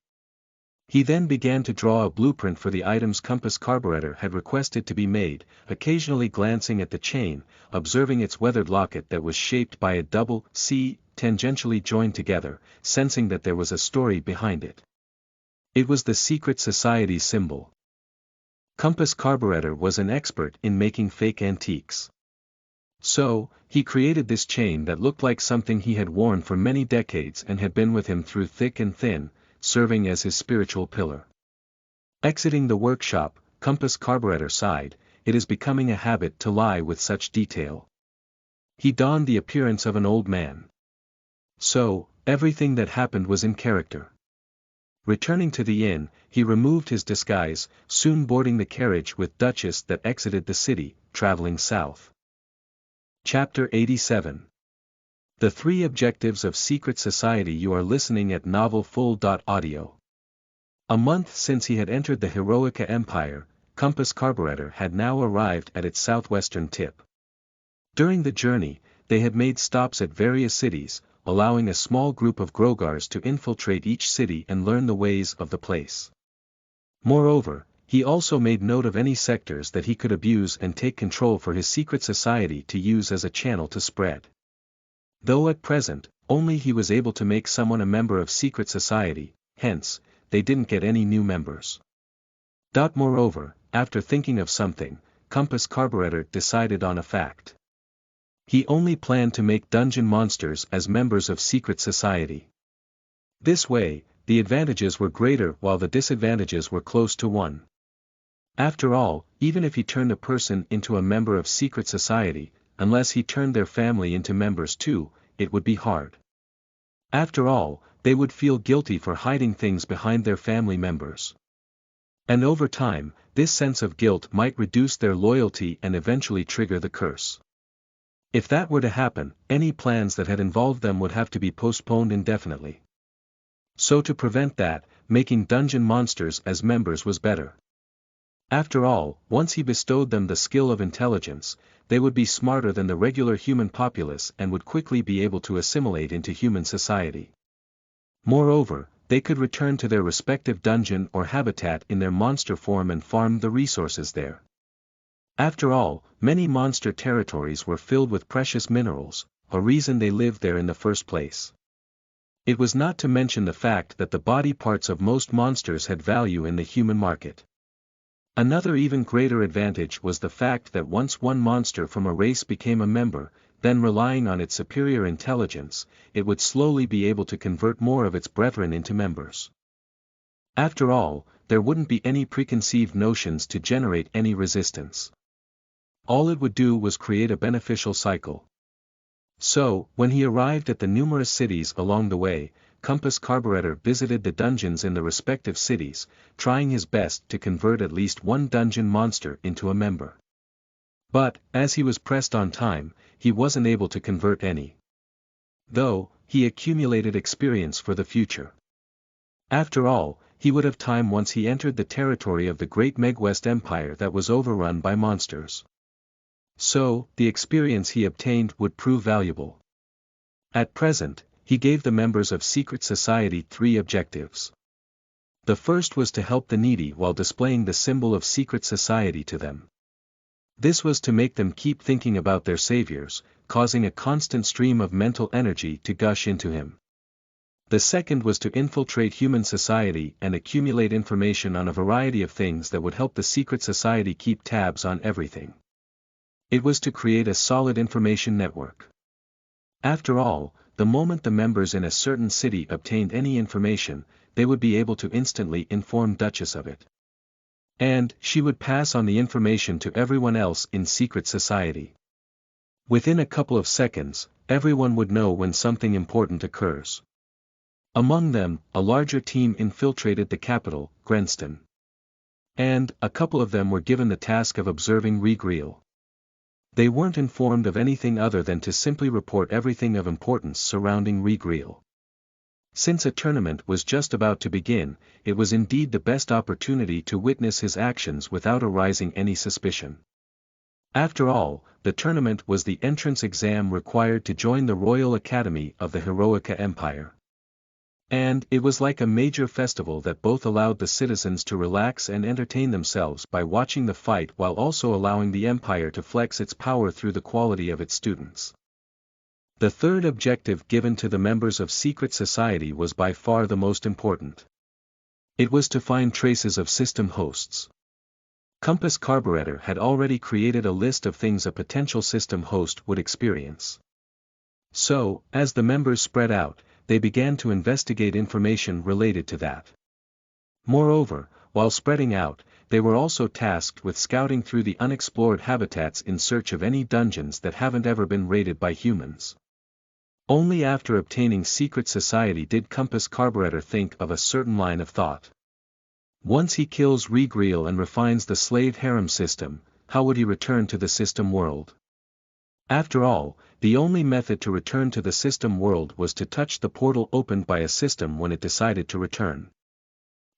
He then began to draw a blueprint for the items Compass Carburetor had requested to be made, occasionally glancing at the chain, observing its weathered locket that was shaped by a double C, tangentially joined together, sensing that there was a story behind it. It was the secret society symbol. Compass Carburetor was an expert in making fake antiques. So, he created this chain that looked like something he had worn for many decades and had been with him through thick and thin, serving as his spiritual pillar. Exiting the workshop, Compass Carburetor sighed, it is becoming a habit to lie with such detail. He donned the appearance of an old man. So, everything that happened was in character. Returning to the inn, he removed his disguise, soon boarding the carriage with Duchess that exited the city, traveling south. Chapter 87. The 3 Objectives of Secret Society. You are listening at NovelFull.audio. A month since he had entered the Heroica Empire, Compass Carburetor had now arrived at its southwestern tip. During the journey, they had made stops at various cities, allowing a small group of Grogars to infiltrate each city and learn the ways of the place. Moreover, he also made note of any sectors that he could abuse and take control for his secret society to use as a channel to spread. Though at present, only he was able to make someone a member of secret society, hence, they didn't get any new members. Moreover, after thinking of something, Compass Carburetor decided on a fact. He only planned to make dungeon monsters as members of secret society. This way, the advantages were greater while the disadvantages were close to 1. After all, even if he turned a person into a member of secret society, unless he turned their family into members too, it would be hard. After all, they would feel guilty for hiding things behind their family members. And over time, this sense of guilt might reduce their loyalty and eventually trigger the curse. If that were to happen, any plans that had involved them would have to be postponed indefinitely. So to prevent that, making dungeon monsters as members was better. After all, once he bestowed them the skill of intelligence, they would be smarter than the regular human populace and would quickly be able to assimilate into human society. Moreover, they could return to their respective dungeon or habitat in their monster form and farm the resources there. After all, many monster territories were filled with precious minerals, a reason they lived there in the first place. It was not to mention the fact that the body parts of most monsters had value in the human market. Another even greater advantage was the fact that once one monster from a race became a member, then relying on its superior intelligence, it would slowly be able to convert more of its brethren into members. After all, there wouldn't be any preconceived notions to generate any resistance. All it would do was create a beneficial cycle. So, when he arrived at the numerous cities along the way, Compass Carburetor visited the dungeons in the respective cities, trying his best to convert at least one dungeon monster into a member. But, as he was pressed on time, he wasn't able to convert any. Though, he accumulated experience for the future. After all, he would have time once he entered the territory of the great Megwest Empire that was overrun by monsters. So, the experience he obtained would prove valuable. At present, he gave the members of Secret Society 3 objectives. The first was to help the needy while displaying the symbol of Secret Society to them. This was to make them keep thinking about their saviors, causing a constant stream of mental energy to gush into him. The second was to infiltrate human society and accumulate information on a variety of things that would help the Secret Society keep tabs on everything. It was to create a solid information network. After all, the moment the members in a certain city obtained any information, they would be able to instantly inform Duchess of it. And she would pass on the information to everyone else in secret society. Within a couple of seconds, everyone would know when something important occurs. Among them, a larger team infiltrated the capital, Grenston. And, a couple of them were given the task of observing Regreel. They weren't informed of anything other than to simply report everything of importance surrounding Regreel. Since a tournament was just about to begin, it was indeed the best opportunity to witness his actions without arousing any suspicion. After all, the tournament was the entrance exam required to join the Royal Academy of the Heroica Empire. And it was like a major festival that both allowed the citizens to relax and entertain themselves by watching the fight while also allowing the empire to flex its power through the quality of its students. The third objective given to the members of secret society was by far the most important. It was to find traces of system hosts. Compass Carburetor had already created a list of things a potential system host would experience. So, as the members spread out, they began to investigate information related to that. Moreover, while spreading out, they were also tasked with scouting through the unexplored habitats in search of any dungeons that haven't ever been raided by humans. Only after obtaining secret society did Compass Carburetor think of a certain line of thought. Once he kills Regreel and refines the slave harem system, how would he return to the system world? After all, the only method to return to the system world was to touch the portal opened by a system when it decided to return.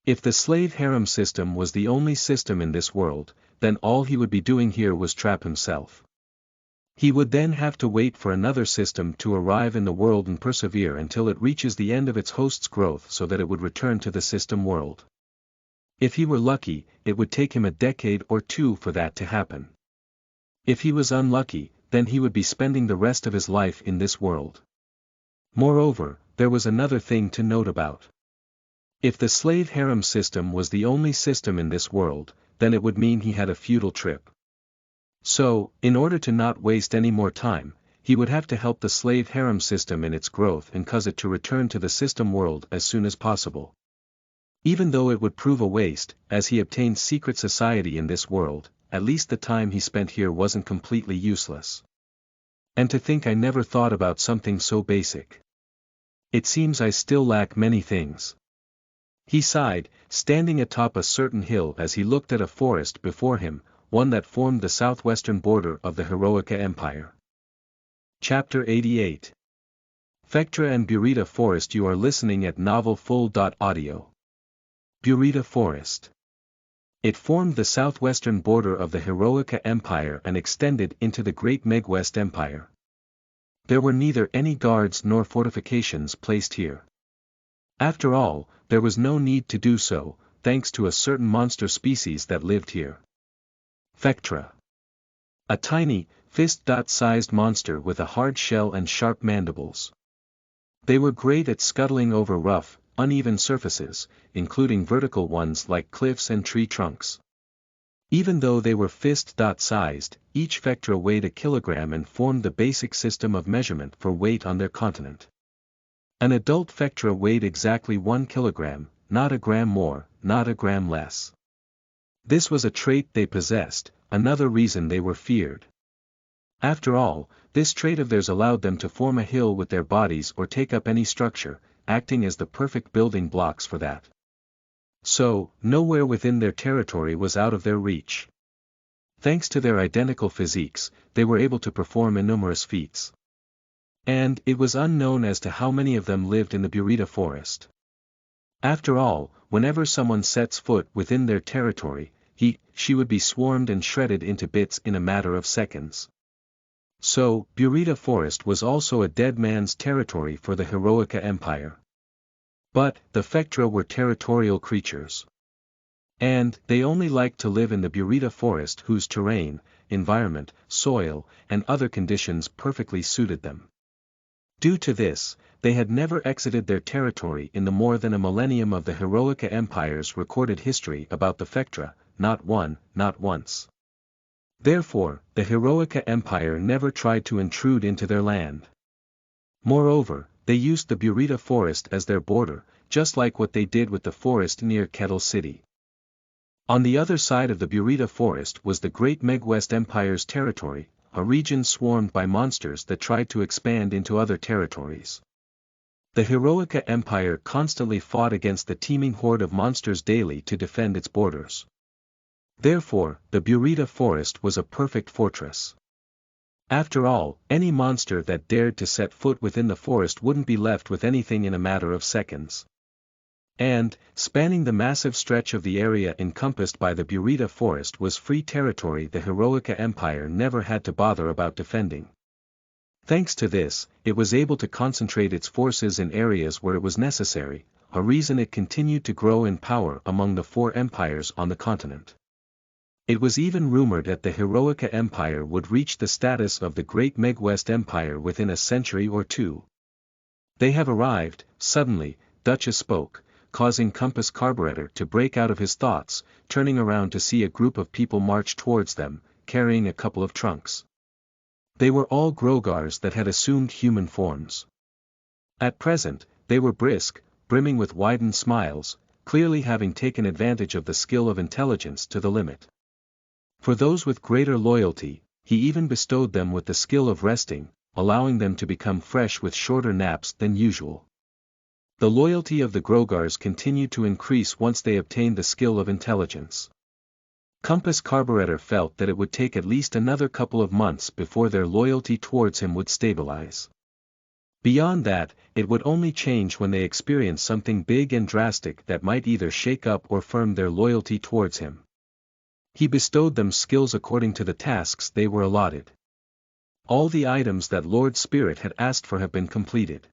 If the slave harem system was the only system in this world, then all he would be doing here was trap himself. He would then have to wait for another system to arrive in the world and persevere until it reaches the end of its host's growth so that it would return to the system world. If he were lucky, it would take him a decade or two for that to happen. If he was unlucky, then he would be spending the rest of his life in this world. Moreover, there was another thing to note about. If the slave harem system was the only system in this world, then it would mean he had a futile trip. So, in order to not waste any more time, he would have to help the slave harem system in its growth and cause it to return to the system world as soon as possible. Even though it would prove a waste, as he obtained secret society in this world, at least the time he spent here wasn't completely useless. And to think I never thought about something so basic. It seems I still lack many things. He sighed, standing atop a certain hill as he looked at a forest before him, one that formed the southwestern border of the Heroica Empire. Chapter 88. Fectra and Burita Forest. You are listening at NovelFull.audio. Burita Forest. It formed the southwestern border of the Heroica Empire and extended into the Great Megwest Empire. There were neither any guards nor fortifications placed here. After all, there was no need to do so, thanks to a certain monster species that lived here. Fectra. A tiny, fist-sized monster with a hard shell and sharp mandibles. They were great at scuttling over rough, uneven surfaces, including vertical ones like cliffs and tree trunks. Even though they were fist-sized, each Fectra weighed a kilogram and formed the basic system of measurement for weight on their continent. An adult Fectra weighed exactly 1 kilogram, not a gram more, not a gram less. This was a trait they possessed, another reason they were feared. After all, this trait of theirs allowed them to form a hill with their bodies or take up any structure, acting as the perfect building blocks for that. So, nowhere within their territory was out of their reach. Thanks to their identical physiques, they were able to perform innumerous feats. And it was unknown as to how many of them lived in the Burita Forest. After all, whenever someone sets foot within their territory, she would be swarmed and shredded into bits in a matter of seconds. So, Burita Forest was also a dead man's territory for the Heroica Empire. But, the Fectra were territorial creatures. And, they only liked to live in the Burita Forest whose terrain, environment, soil, and other conditions perfectly suited them. Due to this, they had never exited their territory in the more than a millennium of the Heroica Empire's recorded history about the Fectra, not once. Therefore, the Heroica Empire never tried to intrude into their land. Moreover, they used the Burita forest as their border, just like what they did with the forest near Kettle City. On the other side of the Burita forest was the Great Megwest Empire's territory, a region swarmed by monsters that tried to expand into other territories. The Heroica Empire constantly fought against the teeming horde of monsters daily to defend its borders. Therefore, the Burita forest was a perfect fortress. After all, any monster that dared to set foot within the forest wouldn't be left with anything in a matter of seconds. And, spanning the massive stretch of the area encompassed by the Burita forest was free territory the Heroica Empire never had to bother about defending. Thanks to this, it was able to concentrate its forces in areas where it was necessary, a reason it continued to grow in power among the four empires on the continent. It was even rumored that the Heroica Empire would reach the status of the Great Megwest Empire within a century or two. They have arrived, suddenly, Duchess spoke, causing Compass Carburetor to break out of his thoughts, turning around to see a group of people march towards them, carrying a couple of trunks. They were all Grogars that had assumed human forms. At present, they were brisk, brimming with widened smiles, clearly having taken advantage of the skill of intelligence to the limit. For those with greater loyalty, he even bestowed them with the skill of resting, allowing them to become fresh with shorter naps than usual. The loyalty of the Grogars continued to increase once they obtained the skill of intelligence. Compass Carburetor felt that it would take at least another couple of months before their loyalty towards him would stabilize. Beyond that, it would only change when they experienced something big and drastic that might either shake up or firm their loyalty towards him. He bestowed them skills according to the tasks they were allotted. All the items that Lord Spirit had asked for have been completed.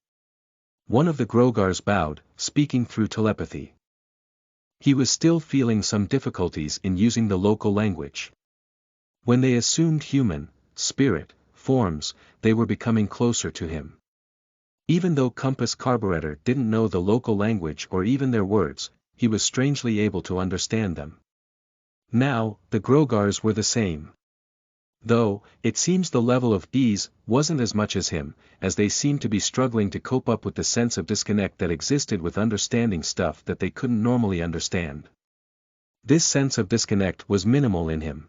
One of the Grogars bowed, speaking through telepathy. He was still feeling some difficulties in using the local language. When they assumed human, spirit, forms, they were becoming closer to him. Even though Compass Carburetor didn't know the local language or even their words, he was strangely able to understand them. Now, the Grogars were the same. Though, it seems the level of ease wasn't as much as him, as they seemed to be struggling to cope up with the sense of disconnect that existed with understanding stuff that they couldn't normally understand. This sense of disconnect was minimal in him.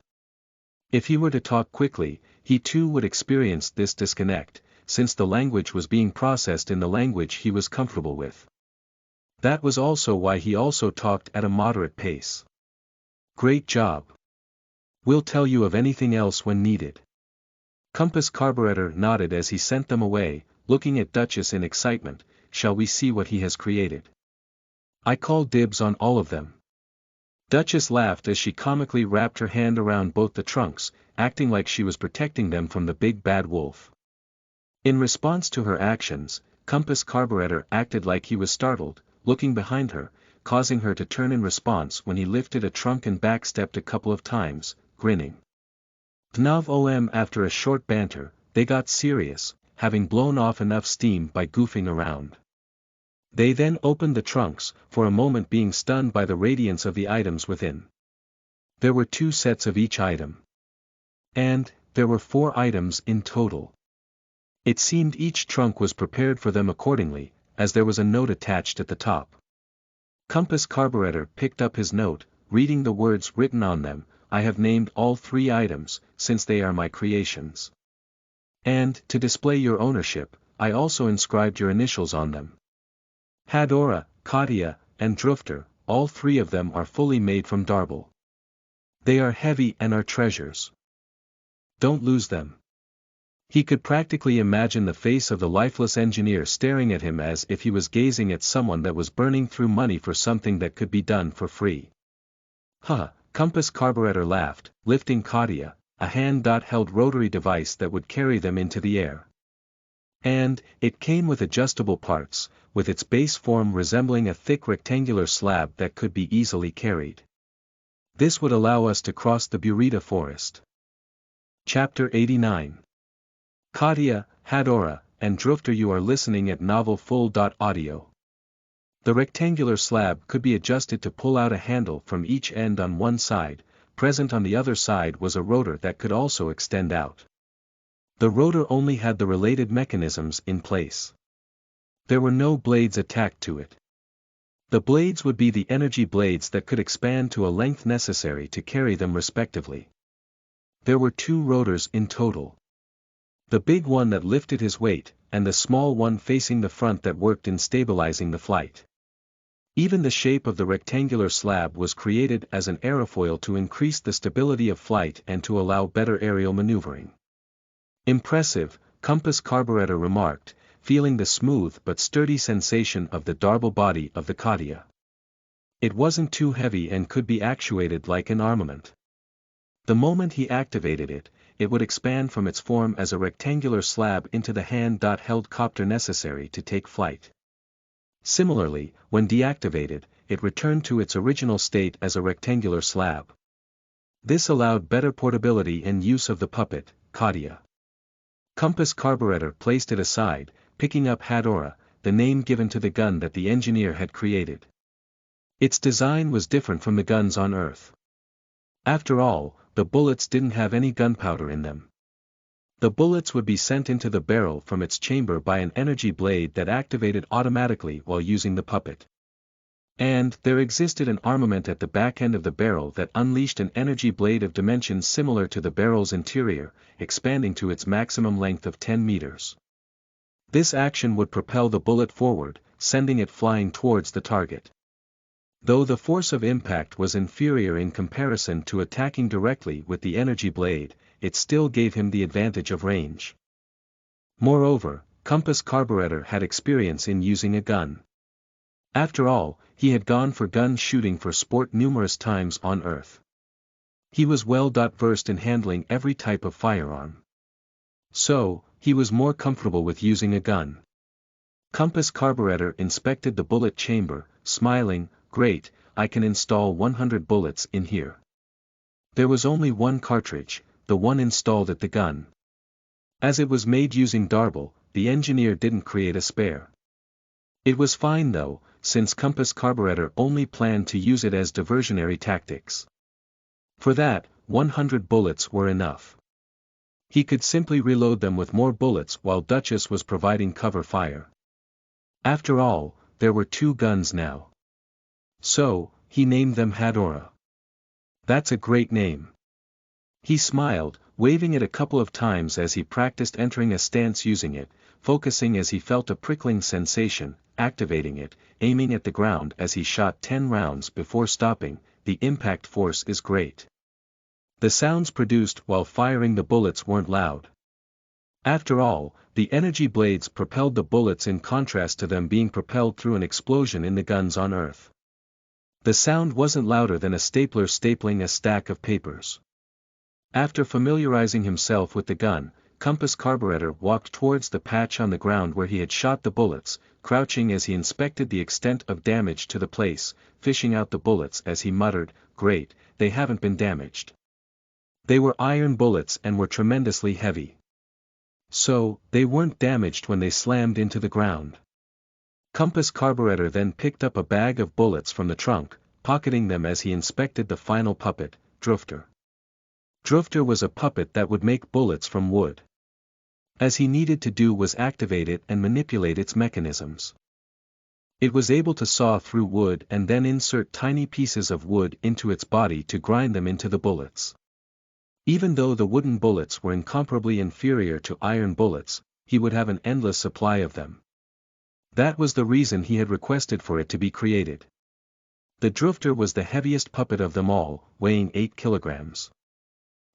If he were to talk quickly, he too would experience this disconnect, since the language was being processed in the language he was comfortable with. That was also why he also talked at a moderate pace. Great job. We'll tell you of anything else when needed. Compass Carburetor nodded as he sent them away, looking at Duchess in excitement. Shall we see what he has created? I call dibs on all of them. Duchess laughed as she comically wrapped her hand around both the trunks, acting like she was protecting them from the big bad wolf. In response to her actions, Compass Carburetor acted like he was startled, looking behind her, causing her to turn in response when he lifted a trunk and backstepped a couple of times, grinning. Dnov after a short banter, they got serious, having blown off enough steam by goofing around. They then opened the trunks, for a moment being stunned by the radiance of the items within. There were 2 sets of each item. And, there were 4 items in total. It seemed each trunk was prepared for them accordingly, as there was a note attached at the top. Compass Carburetor picked up his note, reading the words written on them. I have named all 3 items, since they are my creations. And, to display your ownership, I also inscribed your initials on them. Hadora, Katia, and Drufter, all 3 of them are fully made from Darble. They are heavy and are treasures. Don't lose them. He could practically imagine the face of the lifeless engineer staring at him as if he was gazing at someone that was burning through money for something that could be done for free. Huh, Compass Carburetor laughed, lifting Katia, a hand-held rotary device that would carry them into the air. And, it came with adjustable parts, with its base form resembling a thick rectangular slab that could be easily carried. This would allow us to cross the Burita forest. Chapter 89. Katia, Hadora, and Drufter. You are listening at NovelFull.audio. The rectangular slab could be adjusted to pull out a handle from each end on one side. Present on the other side was a rotor that could also extend out. The rotor only had the related mechanisms in place. There were no blades attached to it. The blades would be the energy blades that could expand to a length necessary to carry them respectively. There were 2 rotors in total. The big one that lifted his weight, and the small one facing the front that worked in stabilizing the flight. Even the shape of the rectangular slab was created as an aerofoil to increase the stability of flight and to allow better aerial maneuvering. Impressive, Compass Carburetor remarked, feeling the smooth but sturdy sensation of the darble body of the Katia. It wasn't too heavy and could be actuated like an armament. The moment he activated it, it would expand from its form as a rectangular slab into the hand-held copter necessary to take flight. Similarly, when deactivated, it returned to its original state as a rectangular slab. This allowed better portability and use of the puppet, Katia. Compass Carburetor placed it aside, picking up Hadora, the name given to the gun that the engineer had created. Its design was different from the guns on Earth. After all, the bullets didn't have any gunpowder in them. The bullets would be sent into the barrel from its chamber by an energy blade that activated automatically while using the puppet. And there existed an armament at the back end of the barrel that unleashed an energy blade of dimensions similar to the barrel's interior, expanding to its maximum length of 10 meters. This action would propel the bullet forward, sending it flying towards the target. Though the force of impact was inferior in comparison to attacking directly with the energy blade, it still gave him the advantage of range. Moreover, Compass Carburetor had experience in using a gun. After all, he had gone for gun shooting for sport numerous times on Earth. He was well versed in handling every type of firearm. So, he was more comfortable with using a gun. Compass Carburetor inspected the bullet chamber, smiling, "Great, I can install 100 bullets in here." There was only one cartridge, the one installed at the gun. As it was made using darble, the engineer didn't create a spare. It was fine though, since Compass Carburetor only planned to use it as diversionary tactics. For that, 100 bullets were enough. He could simply reload them with more bullets while Duchess was providing cover fire. After all, there were 2 guns now. So, he named them Hadora. That's a great name. He smiled, waving it a couple of times as he practiced entering a stance using it, focusing as he felt a prickling sensation, activating it, aiming at the ground as he shot 10 rounds before stopping. The impact force is great. The sounds produced while firing the bullets weren't loud. After all, the energy blades propelled the bullets in contrast to them being propelled through an explosion in the guns on Earth. The sound wasn't louder than a stapler stapling a stack of papers. After familiarizing himself with the gun, Compass Carburetor walked towards the patch on the ground where he had shot the bullets, crouching as he inspected the extent of damage to the place, fishing out the bullets as he muttered, "Great, they haven't been damaged." They were iron bullets and were tremendously heavy. So, they weren't damaged when they slammed into the ground. Compass Carburetor then picked up a bag of bullets from the trunk, pocketing them as he inspected the final puppet, Drufter. Drufter was a puppet that would make bullets from wood. As he needed to do was activate it and manipulate its mechanisms. It was able to saw through wood and then insert tiny pieces of wood into its body to grind them into the bullets. Even though the wooden bullets were incomparably inferior to iron bullets, he would have an endless supply of them. That was the reason he had requested for it to be created. The Drufter was the heaviest puppet of them all, weighing 8 kilograms.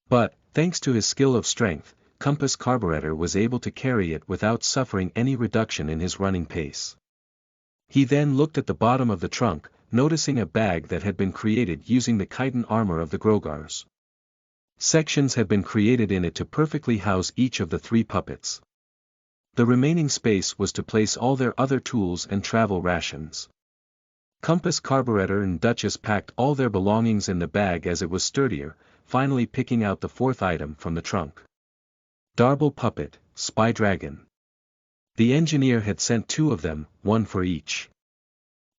But, thanks to his skill of strength, Compass Carburetor was able to carry it without suffering any reduction in his running pace. He then looked at the bottom of the trunk, noticing a bag that had been created using the chitin armor of the Grogars. Sections had been created in it to perfectly house each of the 3 puppets. The remaining space was to place all their other tools and travel rations. Compass Carburetor and Duchess packed all their belongings in the bag as it was sturdier, finally picking out the 4th item from the trunk. Darble Puppet, Spy Dragon. The engineer had sent 2 of them, 1 for each.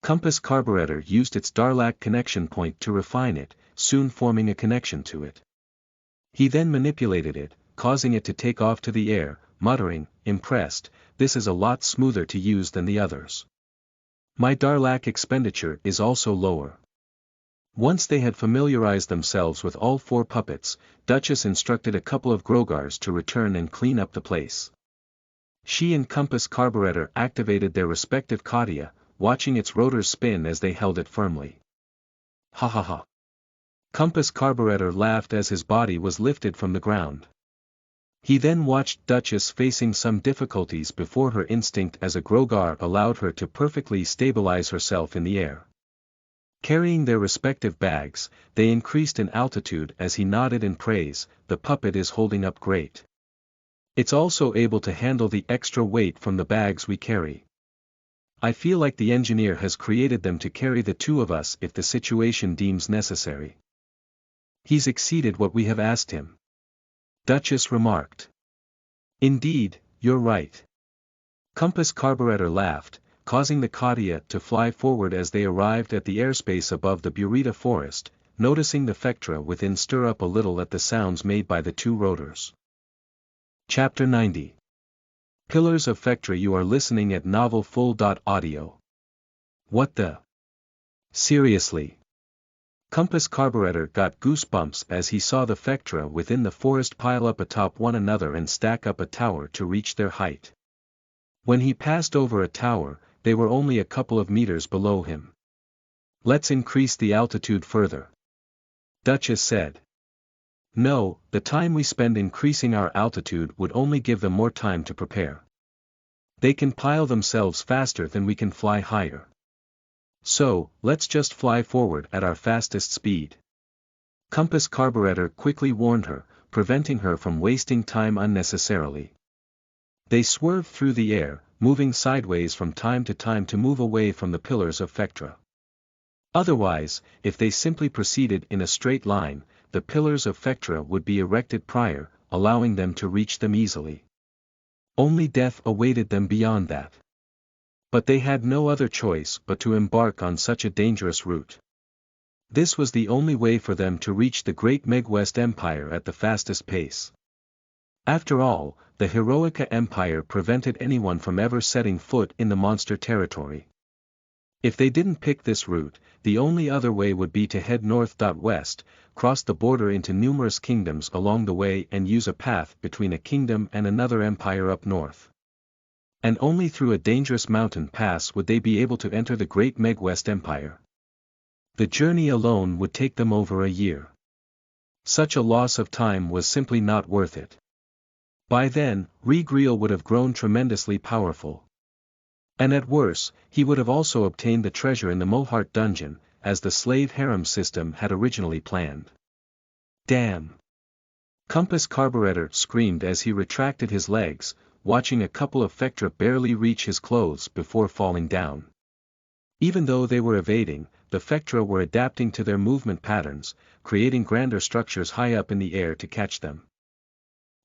Compass Carburetor used its Darlac connection point to refine it, soon forming a connection to it. He then manipulated it, causing it to take off to the air, muttering, impressed, "This is a lot smoother to use than the others. My Darlac expenditure is also lower." Once they had familiarized themselves with all 4 puppets, Duchess instructed a couple of Grogars to return and clean up the place. She and Compass Carburetor activated their respective Katia, watching its rotors spin as they held it firmly. Ha ha ha. Compass Carburetor laughed as his body was lifted from the ground. He then watched Duchess facing some difficulties before her instinct as a Grogar allowed her to perfectly stabilize herself in the air. Carrying their respective bags, they increased in altitude as he nodded in praise. "The puppet is holding up great. It's also able to handle the extra weight from the bags we carry. I feel like the engineer has created them to carry the 2 of us if the situation deems necessary. He's exceeded what we have asked him," Duchess remarked. "Indeed, you're right." Compass Carburetor laughed, causing the Katia to fly forward as they arrived at the airspace above the Burita forest, noticing the Fectra within stir up a little at the sounds made by the 2 rotors. Chapter 90. Pillars of Fectra. You are listening at novelfull.audio. What the? Seriously? Compass Carburetor got goosebumps as he saw the Fectra within the forest pile up atop one another and stack up a tower to reach their height. When he passed over a tower, they were only a couple of meters below him. "Let's increase the altitude further," Duchess said. "No, the time we spend increasing our altitude would only give them more time to prepare. They can pile themselves faster than we can fly higher. So, let's just fly forward at our fastest speed." Compass Carburetor quickly warned her, preventing her from wasting time unnecessarily. They swerved through the air, moving sideways from time to time to move away from the pillars of Fectra. Otherwise, if they simply proceeded in a straight line, the pillars of Fectra would be erected prior, allowing them to reach them easily. Only death awaited them beyond that. But they had no other choice but to embark on such a dangerous route. This was the only way for them to reach the great Megwest Empire at the fastest pace. After all, the Heroica Empire prevented anyone from ever setting foot in the monster territory. If they didn't pick this route, the only other way would be to head north-west, cross the border into numerous kingdoms along the way and use a path between a kingdom and another empire up north. And only through a dangerous mountain pass would they be able to enter the great Megwest Empire. The journey alone would take them over a year. Such a loss of time was simply not worth it. By then, Rigreal would have grown tremendously powerful. And at worst, he would have also obtained the treasure in the Mohart dungeon, as the slave harem system had originally planned. Damn! Compass Carburetor screamed as he retracted his legs, watching a couple of Fectra barely reach his clothes before falling down. Even though they were evading, the Fectra were adapting to their movement patterns, creating grander structures high up in the air to catch them.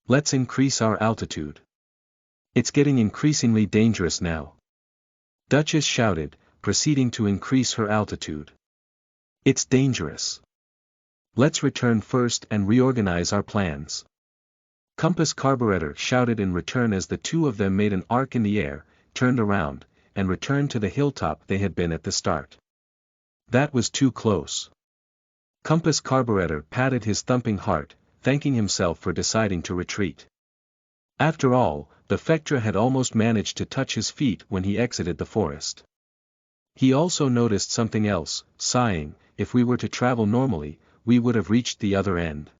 "Let's increase our altitude. It's getting increasingly dangerous now," Duchess shouted, proceeding to increase her altitude. "It's dangerous. Let's return first and reorganize our plans." Compass Carburetor shouted in return as the 2 of them made an arc in the air, turned around, and returned to the hilltop they had been at the start. That was too close. Compass Carburetor patted his thumping heart, thanking himself for deciding to retreat. After all, the Fectra had almost managed to touch his feet when he exited the forest. He also noticed something else, sighing, "If we were to travel normally, we would have reached the other end.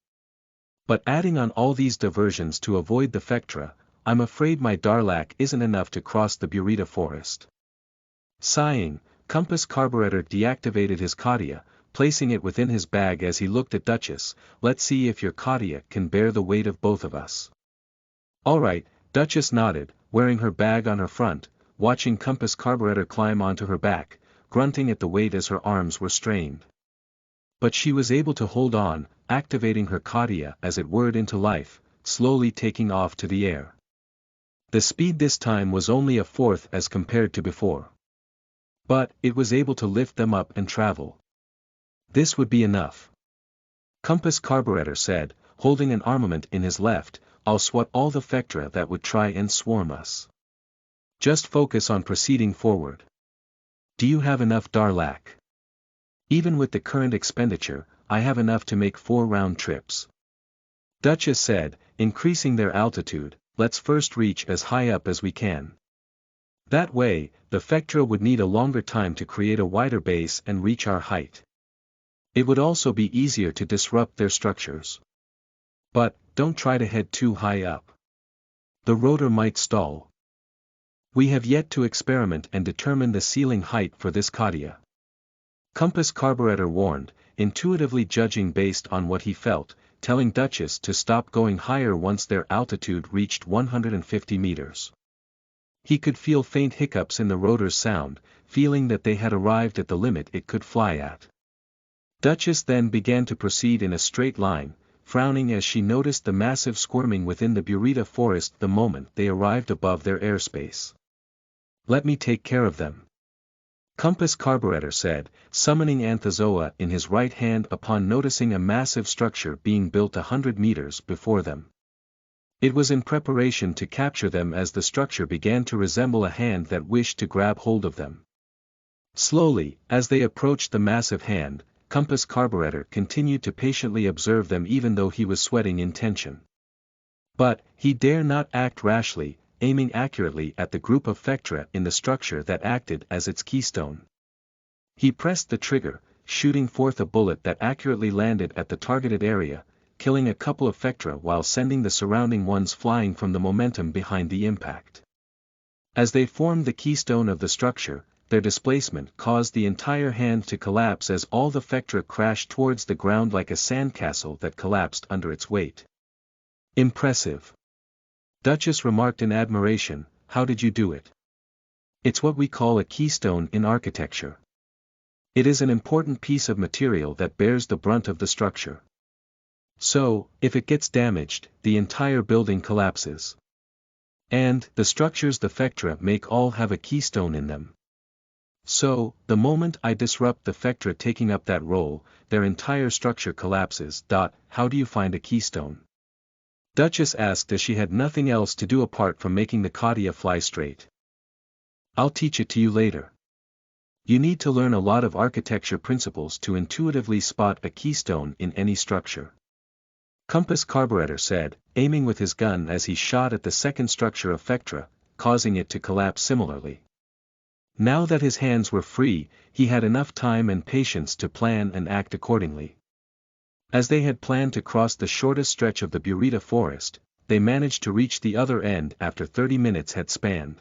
But adding on all these diversions to avoid the Fectra, I'm afraid my Darlac isn't enough to cross the Burita forest." Sighing, Compass Carburetor deactivated his Katia, placing it within his bag as he looked at Duchess. "Let's see if your Katia can bear the weight of both of us." "Alright," Duchess nodded, wearing her bag on her front, watching Compass Carburetor climb onto her back, grunting at the weight as her arms were strained. But she was able to hold on, activating her Katia as it whirred into life, slowly taking off to the air. The speed this time was only a fourth as compared to before. But, it was able to lift them up and travel. This would be enough. Compass Carburetor said, holding an armament in his left, I'll swat all the Vectra that would try and swarm us. Just focus on proceeding forward. Do you have enough Darlak? Even with the current expenditure, I have enough to make 4 round trips. Duchess said, increasing their altitude, let's first reach as high up as we can. That way, the Vectra would need a longer time to create a wider base and reach our height. It would also be easier to disrupt their structures. But, don't try to head too high up. The rotor might stall. We have yet to experiment and determine the ceiling height for this Katia. Compass Carburetor warned, intuitively judging based on what he felt, telling Duchess to stop going higher once their altitude reached 150 meters. He could feel faint hiccups in the rotor's sound, feeling that they had arrived at the limit it could fly at. Duchess then began to proceed in a straight line, frowning as she noticed the massive squirming within the Burita forest the moment they arrived above their airspace. Let me take care of them. Compass Carburetor said, summoning Anthozoa in his right hand upon noticing a massive structure being built 100 meters before them. It was in preparation to capture them as the structure began to resemble a hand that wished to grab hold of them. Slowly, as they approached the massive hand, Compass Carburetor continued to patiently observe them even though he was sweating in tension. But, he dare not act rashly, aiming accurately at the group of Vectra in the structure that acted as its keystone. He pressed the trigger, shooting forth a bullet that accurately landed at the targeted area, killing a couple of Vectra while sending the surrounding ones flying from the momentum behind the impact. As they formed the keystone of the structure, their displacement caused the entire hand to collapse as all the Vectra crashed towards the ground like a sandcastle that collapsed under its weight. Impressive. Duchess remarked in admiration, how did you do it? It's what we call a keystone in architecture. It is an important piece of material that bears the brunt of the structure. So, if it gets damaged, the entire building collapses. And, the structures the Vectra make all have a keystone in them. So, the moment I disrupt the Vectra taking up that role, their entire structure collapses. How do you find a keystone? Duchess asked as she had nothing else to do apart from making the Katia fly straight. I'll teach it to you later. You need to learn a lot of architecture principles to intuitively spot a keystone in any structure. Compass Carburetor said, aiming with his gun as he shot at the second structure of Vectra, causing it to collapse similarly. Now that his hands were free, he had enough time and patience to plan and act accordingly. As they had planned to cross the shortest stretch of the Burita forest, they managed to reach the other end after 30 minutes had spanned.